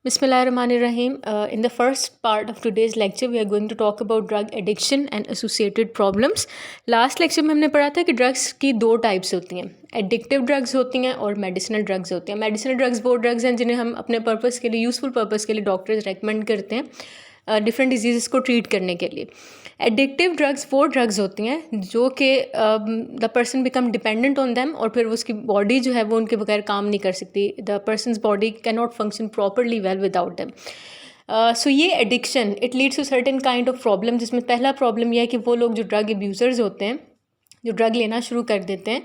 Bismillahirrahmanirrahim. In the first part of today's lecture, we are going to talk about drug addiction and associated problems. Last lecture में हमने पढ़ा था कि ड्रग्स की दो टाइप्स होती हैं, एडिक्टिव ड्रग्स होती हैं और मेडिसिनल ड्रग्स होती हैं। मेडिसिनल ड्रग्स वो ड्रग्स हैं जिन्हें हम अपने पर्पज़ के लिए, यूज़फुल पर्पज़ के लिए डॉक्टर्स रेकमेंड करते हैं डिफरेंट डिजीज़ को ट्रीट करने के लिए। एडिक्टिव ड्रग्स वो ड्रग्स होती हैं जो कि the person become dependent on them और फिर उसकी बॉडी जो है वो उनके बगैर काम नहीं कर सकती। The person's body can not function properly well without them. So ये addiction it leads to certain kind of problem, जिसमें पहला प्रॉब्लम यह है कि वो लोग जो ड्रग अब्यूज़र्स होते हैं, जो ड्रग लेना शुरू कर देते हैं,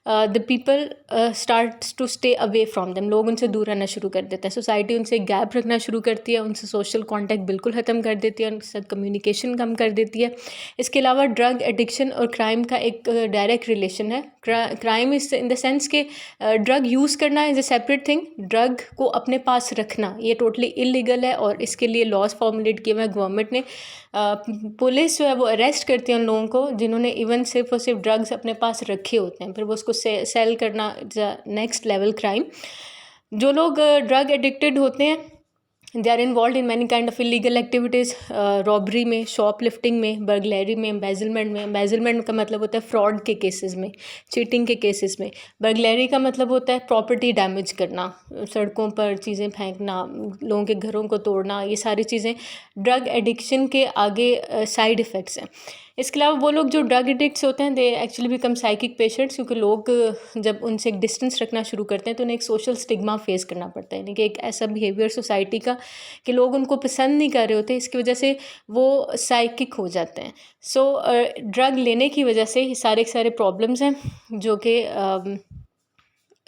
the people starts to stay away from them, लोग उनसे दूर रहना शुरू कर देते हैं, सोसाइटी उनसे गैप रखना शुरू करती है, उनसे सोशल कांटेक्ट बिल्कुल ख़त्म कर देती है, उनके साथ कम्युनिकेशन कम कर देती है। इसके अलावा ड्रग एडिक्शन और क्राइम का एक डायरेक्ट रिलेशन है। क्राइम इस इन द सेंस के ड्रग यूज़ करना is a separate thing, drug को अपने पास रखना ये टोटली इलीगल है और इसके लिए लॉज फॉर्मुलेट किए हुए हैं गवर्नमेंट ने। पुलिस जो है वो अरेस्ट करती है उन लोगों को जिन्होंने इवन सिर्फ और सिर्फ ड्रग्स अपने पास रखे होते हैं, फिर वो उसको सेल करना is a next level crime. जो लोग ड्रग एडिक्टेड होते हैं they are involve in many kind of illegal activities, robbery में, शॉपलिफ्टिंग में, बर्गलरी में, एम्बेजलमेंट में। एम्बेजलमेंट का मतलब होता है फ्रॉड के केसेस में, चीटिंग के केसेस में। बर्गलरी का मतलब होता है प्रॉपर्टी डैमेज करना, सड़कों पर चीज़ें फेंकना, लोगों के घरों को तोड़ना, ये सारी चीज़ें ड्रग एडिक्शन के आगे साइड इफ़ेक्ट्स हैं। इसके अलावा वो लोग जो ड्रग एडिक्ट्स होते हैं they actually become psychic patients, क्योंकि लोग जब उनसे एक डिस्टेंस रखना शुरू करते हैं तो उन्हें एक सोशल स्टिग्मा फेस करना पड़ता है, यानी कि एक ऐसा बिहेवियर सोसाइटी का कि लोग उनको पसंद नहीं कर रहे होते, इसकी वजह से वो साइकिक हो जाते हैं। सो ड्रग लेने की वजह से ये सारे के सारे प्रॉब्लम्स हैं जो कि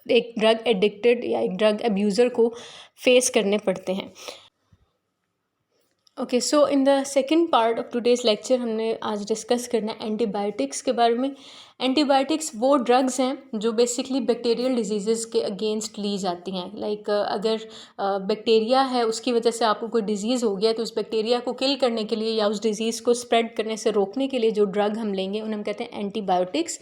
एक ड्रग एडिक्टेड या एक ड्रग अब्यूज़र को फेस करने पड़ते हैं। Okay, so in the second part of today's lecture हमने आज डिस्कस करना है एंटीबायोटिक्स के बारे में। एंटीबायोटिक्स वो ड्रग्स हैं जो बेसिकली बैक्टीरियल डिजीज़ के अगेंस्ट ली जाती हैं। लाइक अगर बैक्टीरिया है उसकी वजह से आपको कोई डिजीज़ हो गया तो उस बैक्टीरिया को किल करने के लिए या उस डिज़ीज़ को स्प्रेड करने से रोकने के लिए जो ड्रग हम लेंगे उन्हें हम कहते हैं एंटीबायोटिक्स।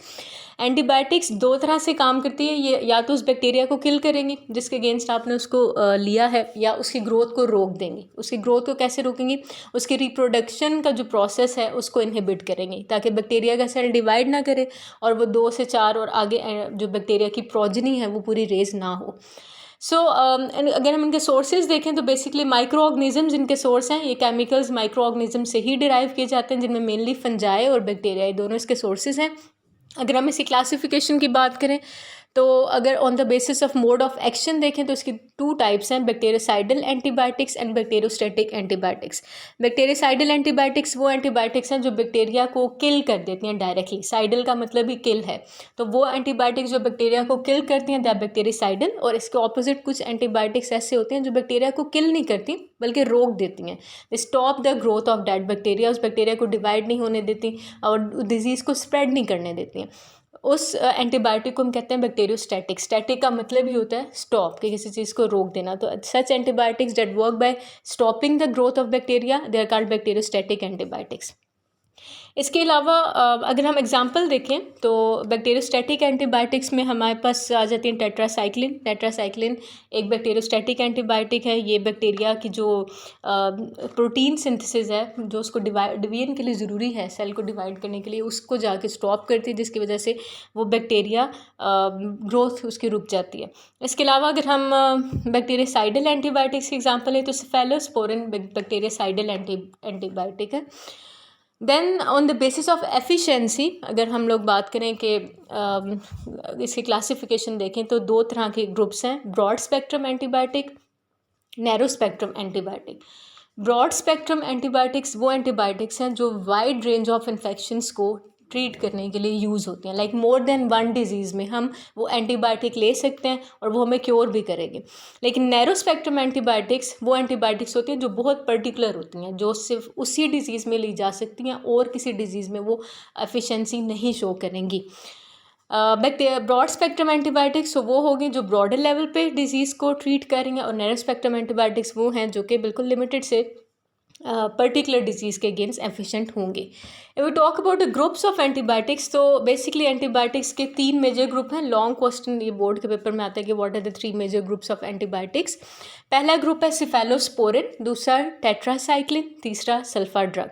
एंटीबायोटिक्स दो तरह से काम करती है, ये या तो उस बैक्टीरिया को किल करेंगी जिसके अगेंस्ट आपने उसको लिया है, या उसकी ग्रोथ को रोक देंगी। उसकी ग्रोथ को कैसे रोकेंगी? उसकी रिप्रोडक्शन का जो प्रोसेस है उसको इनहिबिट करेंगी ताकि बैक्टीरिया का सेल डिवाइड ना करे और वो 2 से 4 और आगे जो बैक्टीरिया की प्रोजनी है वो पूरी रेज ना हो। सो अगर हम इनके सोर्सेज देखें तो बेसिकली माइक्रो ऑर्गेनिजम्स इनके सोर्स हैं। ये केमिकल्स माइक्रो ऑर्गेनिज्म से ही डिराइव किए जाते हैं जिनमें मेनली फंजाई और बैक्टीरिया, ये दोनों इसके सोर्सेज हैं। अगर हम इसकी क्लासिफिकेशन की बात करें तो अगर on the basis of mode of action देखें तो इसकी 2 टाइप्स हैं, bacteriocidal antibiotics and bacteriostatic antibiotics. Bacteriocidal antibiotics वो एंटीबायोटिक्स हैं जो बैक्टीरिया को किल कर देती हैं डायरेक्टली, साइडल का मतलब ही किल है, तो वो एंटीबायोटिक्स जो बैक्टीरिया को किल करती हैं दे आर बैक्टीरियोसाइडल। और इसके ऑपोजिट कुछ एंटीबायोटिक्स ऐसे होते हैं जो बैक्टीरिया को किल नहीं करती बल्कि रोक देती हैं, they stop the growth of that bacteria, उस बैक्टीरिया को डिवाइड नहीं होने देती और डिजीज़ को स्प्रेड नहीं करने देती हैं। उस एंटीबायोटिक को हम कहते हैं बैक्टीरियोस्टैटिक। स्टैटिक का मतलब ही होता है स्टॉप, कि किसी चीज़ को रोक देना। तो such antibiotics that work by stopping the growth of bacteria they are called bacteriostatic antibiotics. इसके अलावा अगर हम एग्जांपल देखें तो बैक्टीरियोस्टैटिक एंटीबायोटिक्स में हमारे पास आ जाती है टेट्रासाइक्लिन। टेट्रासाइक्लिन एक बैक्टीरियोस्टैटिक एंटीबायोटिक है। ये बैक्टीरिया की जो प्रोटीन सिंथेसिस है जो उसको डिवीजन के लिए ज़रूरी है, सेल को डिवाइड करने के लिए, उसको जाके स्टॉप करती है, जिसकी वजह से वो बैक्टीरिया ग्रोथ उसकी रुक जाती है। इसके अलावा अगर हम बैक्टीरियोसाइडल एंटीबायोटिक्स की एग्जांपल है तो सेफेलोस्पोरिन बैक्टीरियोसाइडल एंटीबायोटिक है। Then on the basis of efficiency अगर हम लोग बात करें कि इसकी क्लासिफिकेशन देखें तो 2 तरह के ग्रुप्स हैं, broad spectrum antibiotic, narrow spectrum antibiotic. Broad spectrum antibiotics वो एंटीबायोटिक्स हैं जो वाइड रेंज ऑफ इन्फेक्शंस को ट्रीट करने के लिए यूज़ होती हैं। लाइक मोर देन 1 डिजीज़ में हम वो एंटीबायोटिक ले सकते हैं और वो हमें क्योर भी करेगी। लेकिन नैरो स्पेक्ट्रम एंटीबायोटिक्स वो एंटीबायोटिक्स होती हैं जो बहुत पर्टिकुलर होती हैं, जो सिर्फ उसी डिजीज़ में ली जा सकती हैं और किसी डिजीज़ में वो एफिशिएंसी नहीं शो करेंगी। ब्रॉड स्पेक्ट्रम एंटीबायोटिक्स वो होगी जो ब्रॉडर लेवल पे डिजीज़ को ट्रीट करेंगे, और नैरो स्पेक्ट्रम एंटीबायोटिक्स वो हैं जो कि बिल्कुल लिमिटेड से पर्टिकुलर डिजीज़ के अगेंस्ट एफिशिएंट होंगे। If we talk about the groups of antibiotics तो बेसिकली एंटीबायोटिक्स के 3 मेजर ग्रुप हैं। लॉन्ग क्वेश्चन ये बोर्ड के पेपर में आता है कि what are the 3 major groups of antibiotics. पहला ग्रुप है सेफेलोस्पोरिन, दूसरा टेट्रासाइक्लिन, तीसरा सल्फा ड्रग।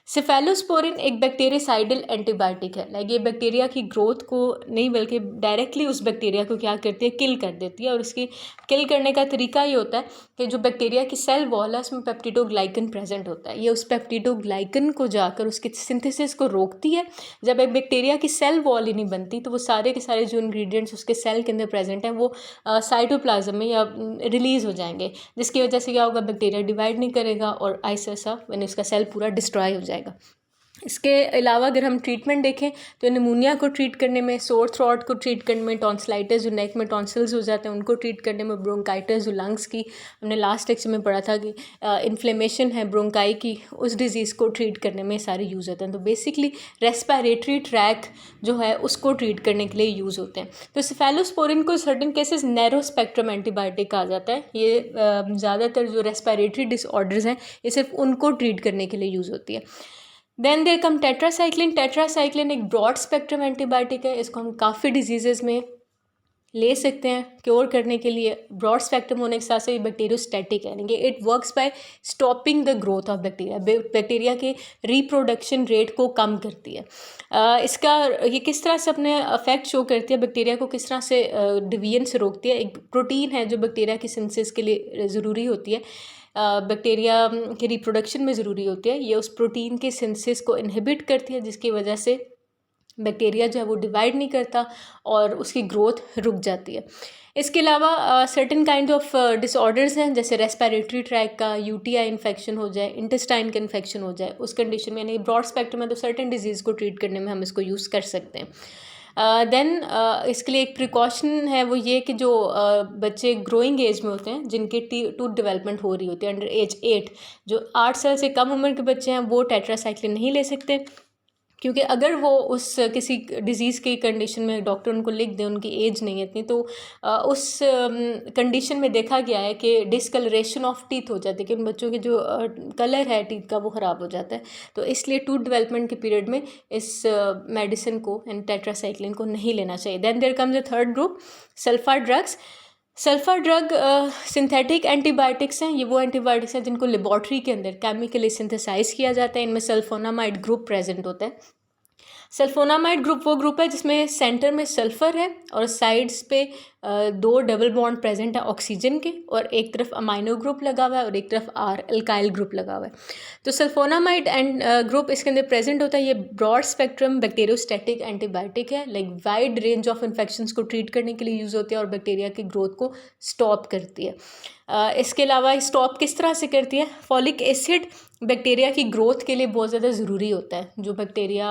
सेफेलोस्पोरिन एक बैक्टीरियोसाइडल एंटीबायोटिक है। लाइक ये बैक्टीरिया की ग्रोथ को नहीं बल्कि डायरेक्टली उस बैक्टीरिया को क्या करती है, किल कर देती है। और उसकी किल करने का तरीका ये होता है कि जो बैक्टीरिया की सेल वॉल है उसमें पेप्टिडोग्लाइकन प्रेजेंट होता है, ये उस पेप्टिडोग्लाइकन को जाकर उसकी सिंथेसिस को रोकती है। जब एक बैक्टीरिया की सेल वॉल ही नहीं बनती तो वो सारे के सारे जो इंग्रेडिएंट्स उसके सेल के अंदर प्रेजेंट हैं वो साइटोप्लाज्म में या रिलीज़ हो जाएंगे, जिसकी वजह से क्या होगा, बैक्टीरिया डिवाइड नहीं करेगा और ऐसा उसका सेल पूरा डिस्ट्रॉय हो जाएगा। इसके अलावा अगर हम ट्रीटमेंट देखें तो निमोनिया को ट्रीट करने में, सोर थ्रॉट को ट्रीट करने में, टॉन्सिलाइटिस जो नेक में टॉन्सिल्स हो जाते हैं उनको ट्रीट करने में, ब्रोंकाइटिस जो लंग्स की हमने लास्ट लेक्चर में पढ़ा था कि इन्फ्लेमेशन है ब्रोंकाई की, उस डिज़ीज़ को ट्रीट करने में सारे यूज़ होते हैं। तो बेसिकली रेस्पिरेटरी ट्रैक जो है उसको ट्रीट करने के लिए यूज़ होते हैं। तो सेफेलोस्पोरिन को certain cases narrow spectrum antibiotic कहा जाता है। ये ज़्यादातर जो रेस्पिरेटरी डिसऑर्डर्स हैं ये सिर्फ उनको ट्रीट करने के लिए यूज़ होती है। देन देयर कम टेट्रासाइक्लिन एक ब्रॉड स्पेक्ट्रम एंटीबायोटिक है। इसको हम काफ़ी डिजीज़ में ले सकते हैं क्योर करने के लिए। ब्रॉड स्पेक्ट्रम होने के साथ साथ ये बैक्टीरियोस्टैटिक है, यानी कि it works by stopping the growth of bacteria, bacteria के रिप्रोडक्शन रेट को कम करती है। इसका ये किस तरह से अपने अफेक्ट शो करती है, बैक्टीरिया को किस तरह से डिवीजन से रोकती है। एक प्रोटीन है जो बैक्टीरिया की सिंथेसिस के लिए ज़रूरी होती है, बैक्टीरिया के रिप्रोडक्शन में ज़रूरी होती है। ये उस प्रोटीन के सिंथेसिस को इनहिबिट करती है, जिसकी वजह से बैक्टीरिया जो है वो डिवाइड नहीं करता और उसकी ग्रोथ रुक जाती है। इसके अलावा सर्टेन काइंड ऑफ डिसऑर्डर्स हैं, जैसे रेस्पिरेटरी ट्रैक का यूटीआई इन्फेक्शन हो जाए, इंटेस्टाइन का इन्फेक्शन हो जाए, उस कंडीशन में, यानी ब्रॉड स्पेक्ट्रम है तो सर्टेन डिजीज़ को ट्रीट करने में हम इसको यूज़ कर सकते हैं। देन इसके लिए एक प्रिकॉशन है, वो ये कि जो बच्चे ग्रोइंग एज में होते हैं, जिनकी टूथ डेवलपमेंट हो रही होती है अंडर एज 8, जो 8 साल से कम उम्र के बच्चे हैं वो टेट्रासाइक्लिन नहीं ले सकते, क्योंकि अगर वो उस किसी डिज़ीज़ की कंडीशन में डॉक्टर उनको लिख दें, उनकी एज नहीं है इतनी, तो उस कंडीशन में देखा गया है कि डिसकलरेशन ऑफ टीथ हो जाती है, कि उन बच्चों के जो कलर है टीथ का वो ख़राब हो जाता है। तो इसलिए टूथ डेवलपमेंट के पीरियड में इस मेडिसिन को एंड टेट्रासाइक्लिन को नहीं लेना चाहिए। Then there comes the third group, sulfa drugs. Sulfur drug synthetic antibiotics हैं। ये वो एंटीबायोटिक्स हैं जिनको लेबॉर्ट्री के अंदर केमिकली सिंथेसाइज किया जाता है। इनमें सल्फोनामाइड ग्रुप प्रेजेंट होता है। सल्फोनामाइड ग्रुप वो ग्रुप है जिसमें सेंटर में सल्फ़र है और साइड्स पे 2 डबल बॉन्ड प्रेजेंट है ऑक्सीजन के, और एक तरफ अमाइनो ग्रुप लगा हुआ है और एक तरफ अल्काइल ग्रुप लगा हुआ है। तो सल्फोनामाइड एंड ग्रुप इसके अंदर प्रेजेंट होता है। ये ब्रॉड स्पेक्ट्रम बैक्टीरियोस्टैटिक एंटीबायोटिक है, like wide range of infections को ट्रीट करने के लिए यूज़ होती है और बैक्टीरिया की ग्रोथ को स्टॉप करती है। इसके अलावा स्टॉप किस तरह से करती है, फॉलिक एसिड बैक्टीरिया की ग्रोथ के लिए बहुत ज़्यादा ज़रूरी होता है, जो बैक्टीरिया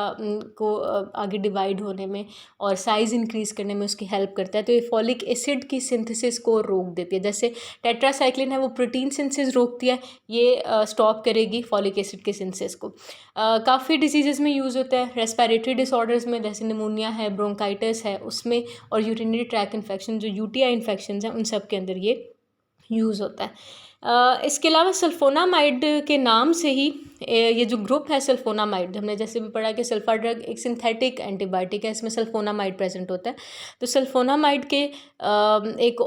को आगे डिवाइड होने में और साइज़ इंक्रीज़ करने में उसकी हेल्प करता है। तो ये फॉलिक एसिड की सिंथेसिस को रोक देती है। जैसे टेट्रासाइक्लिन है वो प्रोटीन सिंथेसिस रोकती है, ये स्टॉप करेगी फॉलिक एसिड के सिंथेसिस को। काफ़ी डिजीज़ में यूज़ होता है, रेस्पिरेटरी डिसऑर्डर्स में, जैसे निमोनिया है, ब्रोंकाइटिस है उसमें, और यूरिनरी ट्रैक इन्फेक्शन जो यूटीआई इन्फेक्शन हैं उन सब के अंदर ये यूज़ होता है। इसके अलावा सल्फोनामाइड के नाम से ही ये जो ग्रुप है सल्फोनामाइड, हमने जैसे भी पढ़ा कि सल्फा ड्रग एक सिंथेटिक एंटीबायोटिक है, इसमें सल्फोनामाइड प्रेजेंट होता है। तो सल्फोनामाइड के एक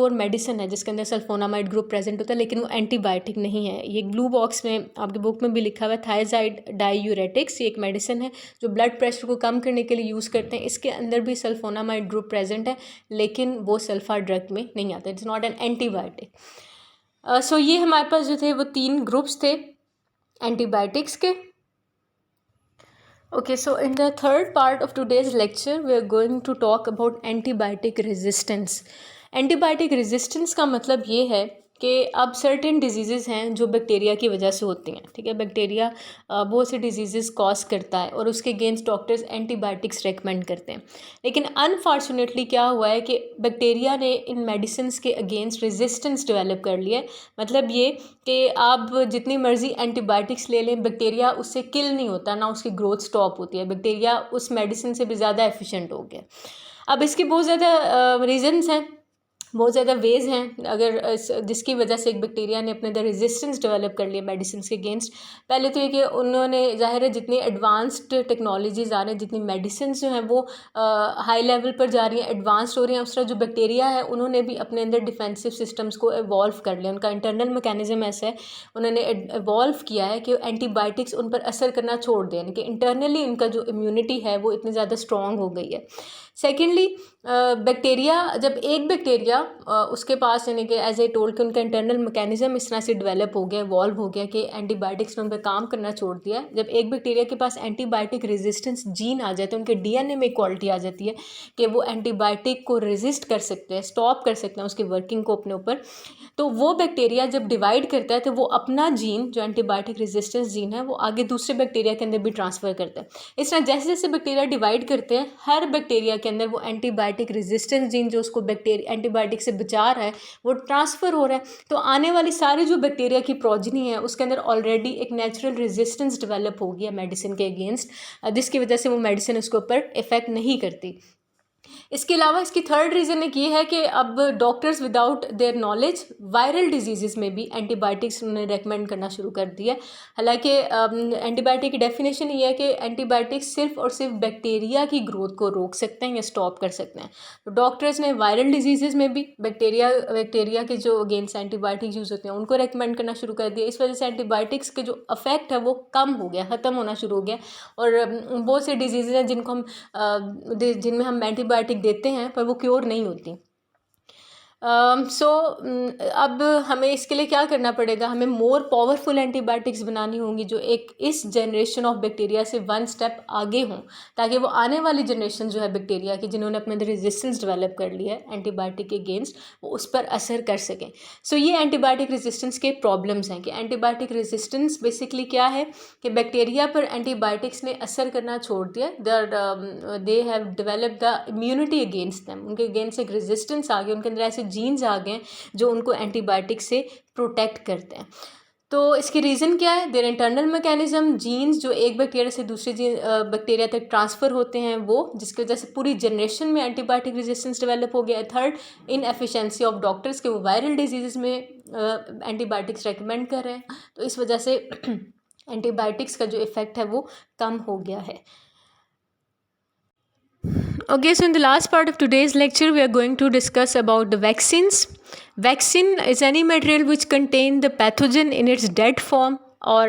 और मेडिसिन है जिसके अंदर सल्फोनामाइड ग्रुप प्रेजेंट होता है, लेकिन वो एंटीबायोटिक नहीं है। ये ब्लू बॉक्स में आपकी बुक में भी लिखा हुआ है, थायजाइड डाईयूरेटिक्स। ये एक मेडिसिन है जो ब्लड प्रेशर को कम करने के लिए यूज़ करते हैं। इसके अंदर भी सल्फोनामाइड ग्रुप प्रेजेंट है, लेकिन वो सल्फा ड्रग में नहीं आता, इट्स नॉट एन एंटीबायोटिक। सो ये हमारे पास जो थे वो 3 ग्रुप्स थे एंटीबायोटिक्स के। Okay, so in the third part of today's lecture, we are going to talk about antibiotic resistance. Antibiotic resistance का मतलब ये है कि अब सर्टेन डिजीज़ हैं जो बैक्टीरिया की वजह से होती हैं, ठीक है। बैक्टीरिया बहुत से डिजीज़ कॉज करता है और उसके अगेंस्ट डॉक्टर्स एंटीबायोटिक्स रेकमेंड करते हैं। लेकिन अनफॉर्चुनेटली क्या हुआ है कि बैक्टीरिया ने इन मेडिसिन्स के अगेंस्ट रेजिस्टेंस डेवलप कर लिया है। मतलब ये कि आप जितनी मर्ज़ी एंटीबायोटिक्स ले लें, बैक्टीरिया उससे किल नहीं होता, ना उसकी ग्रोथ स्टॉप होती है, बैक्टीरिया उस मेडिसिन से भी ज़्यादा एफिशिएंट हो गया। अब इसके बहुत ज़्यादा रीज़न्स हैं, बहुत ज़्यादा वेज हैं अगर जिसकी वजह से एक बैक्टीरिया ने अपने अंदर रेजिस्टेंस डेवलप कर लिया मेडिसिन के अगेंस्ट। पहले तो ये कि उन्होंने ज़ाहिर है जितनी एडवांस्ड टेक्नोलॉजीज़ आ रही हैं, जितनी मेडिसिन जो हैं वो हाई लेवल पर जा रही हैं, एडवांस्ड हो रही हैं, उस तरह जो बैक्टीरिया है उन्होंने भी अपने अंदर डिफेंसिव सिस्टम्स को एवॉल्व कर लिया। उनका इंटरनल मैकेनिज्म ऐसा है, उन्होंने एवॉल्व किया है कि एंटीबायोटिक्स उन पर असर करना छोड़ दें, यानी कि इंटरनली इनका जो इम्यूनिटी है वो इतनी ज़्यादा स्ट्रॉन्ग हो गई है। सेकेंडली बैक्टीरिया, जब एक बैक्टीरिया उसके पास यानी कि एज ए टोल्ड कि उनका इंटरनल मैकेनिज्म इस तरह से डेवलप हो गया, इवॉल्व हो गया कि एंटीबायोटिक्स ने उन पर काम करना छोड़ दिया। जब एक बैक्टीरिया के पास एंटीबायोटिक रेजिस्टेंस जीन आ जाए तो उनके डीएनए में क्वालिटी आ जाती है कि वो एंटीबायोटिक को रेजिस्ट कर सकते हैं, स्टॉप कर सकते हैं उसकी वर्किंग को अपने ऊपर। तो वो बैक्टीरिया जब डिवाइड करता है तो वो अपना जीन जो एंटीबायोटिक रेजिस्टेंस जीन है वो आगे दूसरे बैक्टीरिया के अंदर भी ट्रांसफ़र करता है। इस तरह जैसे जैसे बैक्टीरिया डिवाइड करते हैं, हर बैक्टीरिया के अंदर वो एंटीबायोटिक रेजिस्टेंस जीन जो उसको बैक्टीरिया एंटीबायोटिक से बचा रहा है वो ट्रांसफ़र हो रहा है। तो आने वाली सारी जो बैक्टीरिया की प्रोजनी है उसके अंदर ऑलरेडी एक नेचुरल रेजिस्टेंस डेवलप हो गया मेडिसिन के अगेंस्ट, जिसकी वजह से वो मेडिसिन उसके ऊपर इफ़ेक्ट नहीं करती। इसके अलावा इसकी थर्ड रीज़न एक ये है कि अब doctors without their knowledge viral disease में भी एंटीबायोटिक्स उन्होंने रेकमेंड करना शुरू कर दिया। हालांकि एंटीबायोटिक की डेफिनेशन ये है कि एंटीबायोटिक्स सिर्फ और सिर्फ बैक्टीरिया की ग्रोथ को रोक सकते हैं या स्टॉप कर सकते हैं। तो डॉक्टर्स ने वायरल डिजीज़ में भी बैक्टीरिया के जो अगेंस्ट एंटीबायोटिक्स यूज़ होते हैं उनको रेकमेंड करना शुरू कर दिया। इस वजह से एंटीबायोटिक्स के जो अफेक्ट है वो कम हो गया, ख़त्म होना शुरू हो गया। और बहुत से डिजीज़ हैं जिनमें हम एंटीबायोटिक देते हैं पर वो क्योर नहीं होती। अब हमें इसके लिए क्या करना पड़ेगा, हमें मोर पावरफुल एंटीबायोटिक्स बनानी होंगी जो एक इस जनरेशन ऑफ बैक्टीरिया से वन स्टेप आगे हों, ताकि वो आने वाली जनरेशन जो है बैक्टीरिया की जिन्होंने अपने अंदर रेजिस्टेंस डेवलप कर लिया है एंटीबायोटिक के अगेंस्ट, वो उस पर असर कर सकें। ये एंटीबायोटिक रेजिस्टेंस के प्रॉब्लम्स हैं कि एंटीबायोटिक रेजिस्टेंस बेसिकली क्या है कि बैक्टीरिया पर एंटीबायोटिक्स ने असर करना छोड़ दिया, they have develop the immunity against them, उनके अगेंस्ट एक रेजिस्टेंस आ गया, उनके अंदर ऐसे जीन्स आ गए जो उनको एंटीबायोटिक से प्रोटेक्ट करते हैं। तो इसकी रीज़न क्या है, देयर इंटरनल मैकेनिज्म, जीन्स जो एक बैक्टीरिया से दूसरे बैक्टीरिया तक ट्रांसफ़र होते हैं वो, जिसकी वजह से पूरी जनरेशन में एंटीबायोटिक रेजिस्टेंस डेवलप हो गया है। थर्ड, इनएफिशिएंसी ऑफ डॉक्टर्स के वो वायरल डिजीज़ में एंटीबायोटिक्स रेकमेंड कर रहे हैं, तो इस वजह से एंटीबायोटिक्स का जो इफ़ेक्ट है वो कम हो गया है। Okay, so in the last part of today's lecture, we are going to discuss about the vaccines. Vaccine is any material which contain the pathogen in its dead form or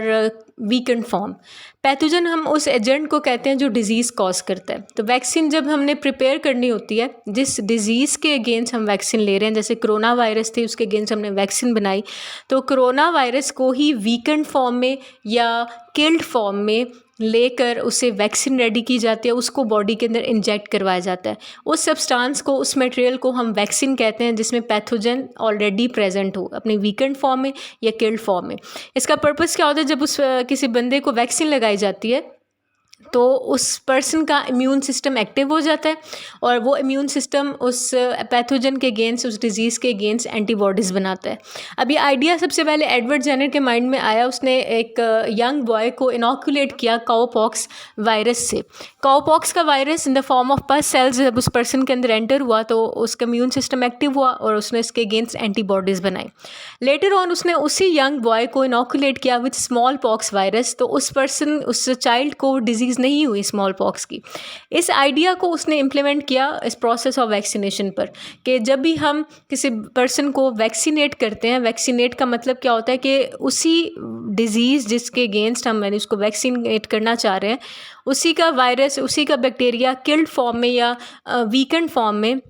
weakened form. Pathogen हम उस एजेंट को कहते हैं जो डिज़ीज़ कॉज करता है। तो वैक्सीन जब हमने प्रिपेयर करनी होती है, जिस डिज़ीज़ के अगेंस्ट हम वैक्सीन ले रहे हैं, जैसे कोरोना वायरस थी उसके अगेंस्ट हमने वैक्सीन बनाई, तो कोरोना वायरस को ही वीकेंड फॉर्म में या किल्ड फॉर्म में लेकर उसे वैक्सीन रेडी की जाती है, उसको बॉडी के अंदर इंजेक्ट करवाया जाता है। उस सब्सटेंस को, उस मटेरियल को हम वैक्सीन कहते हैं जिसमें पैथोजन ऑलरेडी प्रेजेंट हो अपने वीकेंड फॉर्म में या किल्ड फॉर्म में। इसका पर्पस क्या होता है, जब उस किसी बंदे को वैक्सीन लगाई जाती है तो उस पर्सन का इम्यून सिस्टम एक्टिव हो जाता है और वो इम्यून सिस्टम उस पैथोजन के अगेंस्ट, उस डिज़ीज़ के अगेंस्ट एंटीबॉडीज़ बनाता है। अब ये आइडिया सबसे पहले एडवर्ड जेनर के माइंड में आया। उसने एक यंग बॉय को इनॉकुलेट किया काउपॉक्स वायरस से। काउपॉक्स का virus in the form of पस सेल्स जब उस पर्सन के अंदर एंटर हुआ तो उसका इम्यून सिस्टम एक्टिव हुआ और उसने इसके अगेंस्ट एंटीबॉडीज़ बनाई। लेटर ऑन उसने उसी यंग बॉय को इनॉकुलेट किया विथ स्मॉल पॉक्स वायरस, तो उस पर्सन, उस चाइल्ड को डिजीज़ नहीं हुई स्मॉल पॉक्स की। इस आइडिया को उसने इम्प्लीमेंट किया इस प्रोसेस ऑफ वैक्सीनेशन पर, कि जब भी हम किसी पर्सन को वैक्सीनेट करते हैं, वैक्सीनेट का मतलब क्या होता है कि उसी डिज़ीज़ जिसके अगेंस्ट हम उसको वैक्सीनेट करना चाह रहे हैं, उसी का वायरस, उसी का बैक्टीरिया किल्ड फॉर्म में या वीकेंड फॉर्म में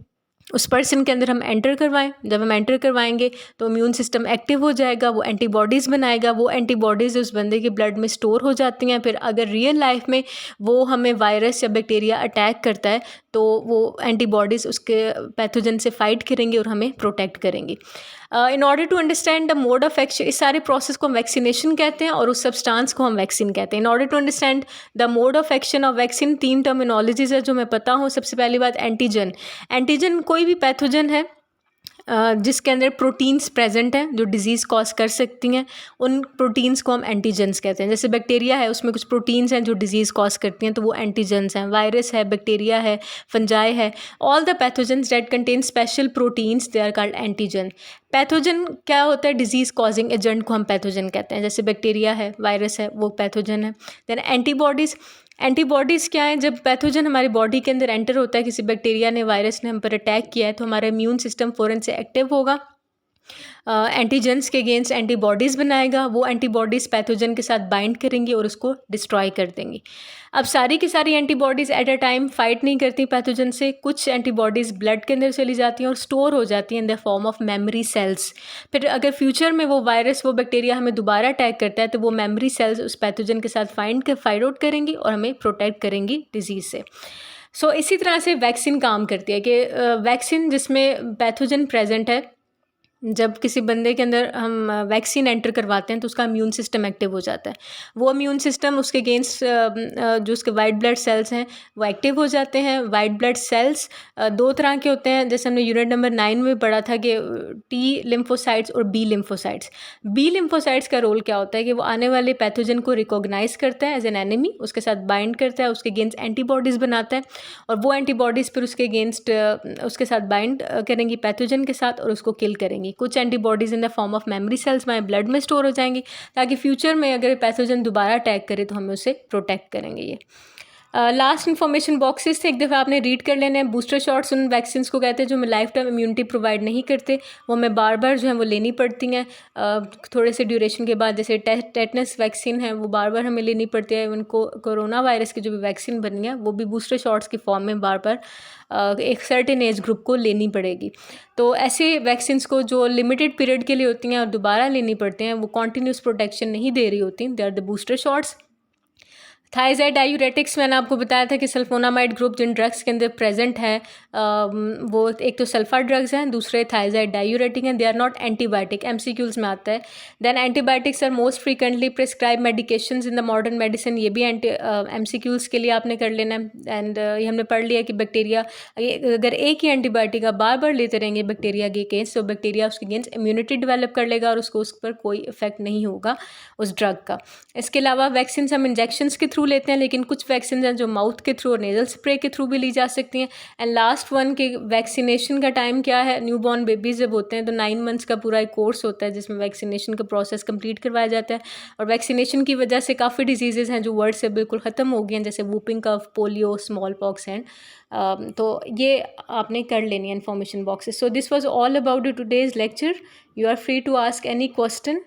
उस पर्सन के अंदर हम एंटर करवाएं। जब हम एंटर करवाएंगे तो इम्यून सिस्टम एक्टिव हो जाएगा, वो एंटीबॉडीज़ बनाएगा। वो एंटीबॉडीज़ उस बंदे के ब्लड में स्टोर हो जाती हैं। फिर अगर रियल लाइफ में वो हमें वायरस या बैक्टीरिया अटैक करता है तो वो एंटीबॉडीज़ उसके पैथोजन से फाइट करेंगी और हमें प्रोटेक्ट करेंगी। In order to understand the mode of action, इस सारे प्रोसेस को हम वैक्सीनेशन कहते हैं और उस सब्सटेंस को हम वैक्सीन कहते हैं। In order to understand the mode of action of vaccine, 3 terminologies है जो मैं पता हूँ। सबसे पहली बात एंटीजन। एंटीजन कोई भी पैथोजन है जिसके अंदर प्रोटीन्स प्रेजेंट हैं जो डिजीज़ कॉज कर सकती हैं, उन प्रोटीन्स को हम एंटीजन्स कहते हैं। जैसे बैक्टीरिया है, उसमें कुछ प्रोटीन्स हैं जो डिजीज़ कॉज करती हैं, तो वो एंटीजन्स हैं। वायरस है, बैक्टीरिया है, फंजाई है, all the pathogens that contain special proteins they are called antigen. Pathogen क्या होता है, डिजीज़ कॉजिंग एजेंट को हम पैथोजन कहते हैं। जैसे बैक्टीरिया है, वायरस है, वो पैथोजन है। देन एंटीबॉडीज़, एंटीबॉडीज़ क्या है, जब पैथोजन हमारी बॉडी के अंदर एंटर होता है, किसी बैक्टीरिया ने, वायरस ने हम पर अटैक किया है, तो हमारा इम्यून सिस्टम फ़ौरन से एक्टिव होगा एंटीजेंस के अगेंस्ट एंटीबॉडीज़ बनाएगा, वो एंटीबॉडीज़ पैथोजन के साथ बाइंड करेंगी और उसको डिस्ट्रॉय कर देंगी। अब सारी की सारी antibodies at a time fight नहीं करती पैथोजन से, कुछ एंटीबॉडीज़ ब्लड के अंदर चली जाती हैं और स्टोर हो जाती हैं in the form of memory cells. फिर अगर फ्यूचर में वो वायरस, वो बैक्टीरिया हमें दोबारा अटैक करता है तो वो मेमोरी सेल्स उस पैथोजन के साथ फाइट आउट करेंगी और हमें प्रोटेक्ट करेंगी डिजीज़ से। सो इसी तरह से वैक्सीन काम करती है कि वैक्सीन जिसमें पैथोजन प्रेजेंट है, जब किसी बंदे के अंदर हम वैक्सीन एंटर करवाते हैं तो उसका इम्यून सिस्टम एक्टिव हो जाता है। वो इम्यून सिस्टम उसके अगेंस्ट जो उसके वाइट ब्लड सेल्स हैं वो एक्टिव हो जाते हैं। वाइट ब्लड सेल्स दो तरह के होते हैं, जैसे हमने यूनिट नंबर 9 में पढ़ा था कि टी लिम्फोसाइट्स और बी लिम्फोसाइट्स। बी लिम्फोसाइट्स का रोल क्या होता है कि वो आने वाले पैथोजन को रिकॉग्नाइज करता है एज एन एनिमी, उसके साथ बाइंड करता है, उसके अगेंस्ट एंटीबॉडीज़ बनाता है और वो एंटीबॉडीज़ फिर उसके अगेंस्ट उसके साथ बाइंड करेंगी पैथोजन के साथ और उसको किल करेंगी। कुछ antibodies in the form of memory cells हमारे ब्लड में स्टोर हो जाएंगी ताकि फ्यूचर में अगर पैथोजन दोबारा अटैक करे तो हमें उसे प्रोटेक्ट करेंगे। ये लास्ट इन्फॉर्मेशन बॉक्सेस थे, एक दफ़ा आपने रीड कर लेने हैं। बूस्टर शॉट्स उन वैक्सीन को कहते हैं जो हमें लाइफ टाइम इम्यूनिटी प्रोवाइड नहीं करते, वो हमें बार बार जो है वो लेनी पड़ती हैं थोड़े से ड्यूरेशन के बाद। जैसे टेटनस वैक्सीन है वो बार बार हमें लेनी पड़ती है। उनको कोरोना वायरस की जो भी वैक्सीन बनी है वो भी बूस्टर शॉट्स की फॉर्म में बार बार एक सर्टेन एज ग्रुप को लेनी पड़ेगी। तो ऐसे वैक्सीन्स को जो लिमिटेड पीरियड के लिए होती हैं और दोबारा लेनी पड़ती हैं, वो कॉन्टीन्यूस प्रोटेक्शन नहीं दे रही होती, they are the booster shots. Thiazide diuretics मैंने आपको बताया था कि सल्फोनामाइड ग्रुप जिन ड्रग्स के अंदर प्रेजेंट है वो एक तो सल्फा ड्रग्स हैं, दूसरे थायज़ाइड डायूरेटिक हैं। They are not antibiotic, MCQs में आता है। Then antibiotics are most frequently prescribe medications in the modern medicine, ये भी एमसीक्यूज़ के लिए आपने कर लेना है। एंड ये हमने पढ़ लिया कि बैक्टीरिया अगर एक ही एंटीबायोटिक आप बार बार लेते रहेंगे बैक्टीरिया के अगेंस्ट, तो बैक्टीरिया उसके अगेंस्ट इम्यूनिटी डेवलप कर लेगा और उसको उस पर कोई इफेक्ट नहीं होगा उस ड्रग का। इसके अलावा वैक्सीन हम इंजेक्शंस के थ्रू लेते हैं, लेकिन कुछ वैक्सीन हैं जो माउथ के थ्रू और नेजल स्प्रे के थ्रू भी ली जा सकती हैं। एंड लास्ट वन के वैक्सीनेशन का टाइम क्या है, न्यूबॉर्न बेबीज जब होते हैं तो 9 मंथ्स का पूरा एक कोर्स होता है जिसमें वैक्सीनेशन का प्रोसेस कंप्लीट करवाया जाता है। और वैक्सीनेशन की वजह से काफ़ी डिजीज़ेज़ हैं जो वर्ल्ड से बिल्कुल ख़त्म हो गई हैं, जैसे whooping cough, polio, small pox and तो ये आपने कर लेनी है information boxes. So this was all about today's lecture. You are free to ask any question.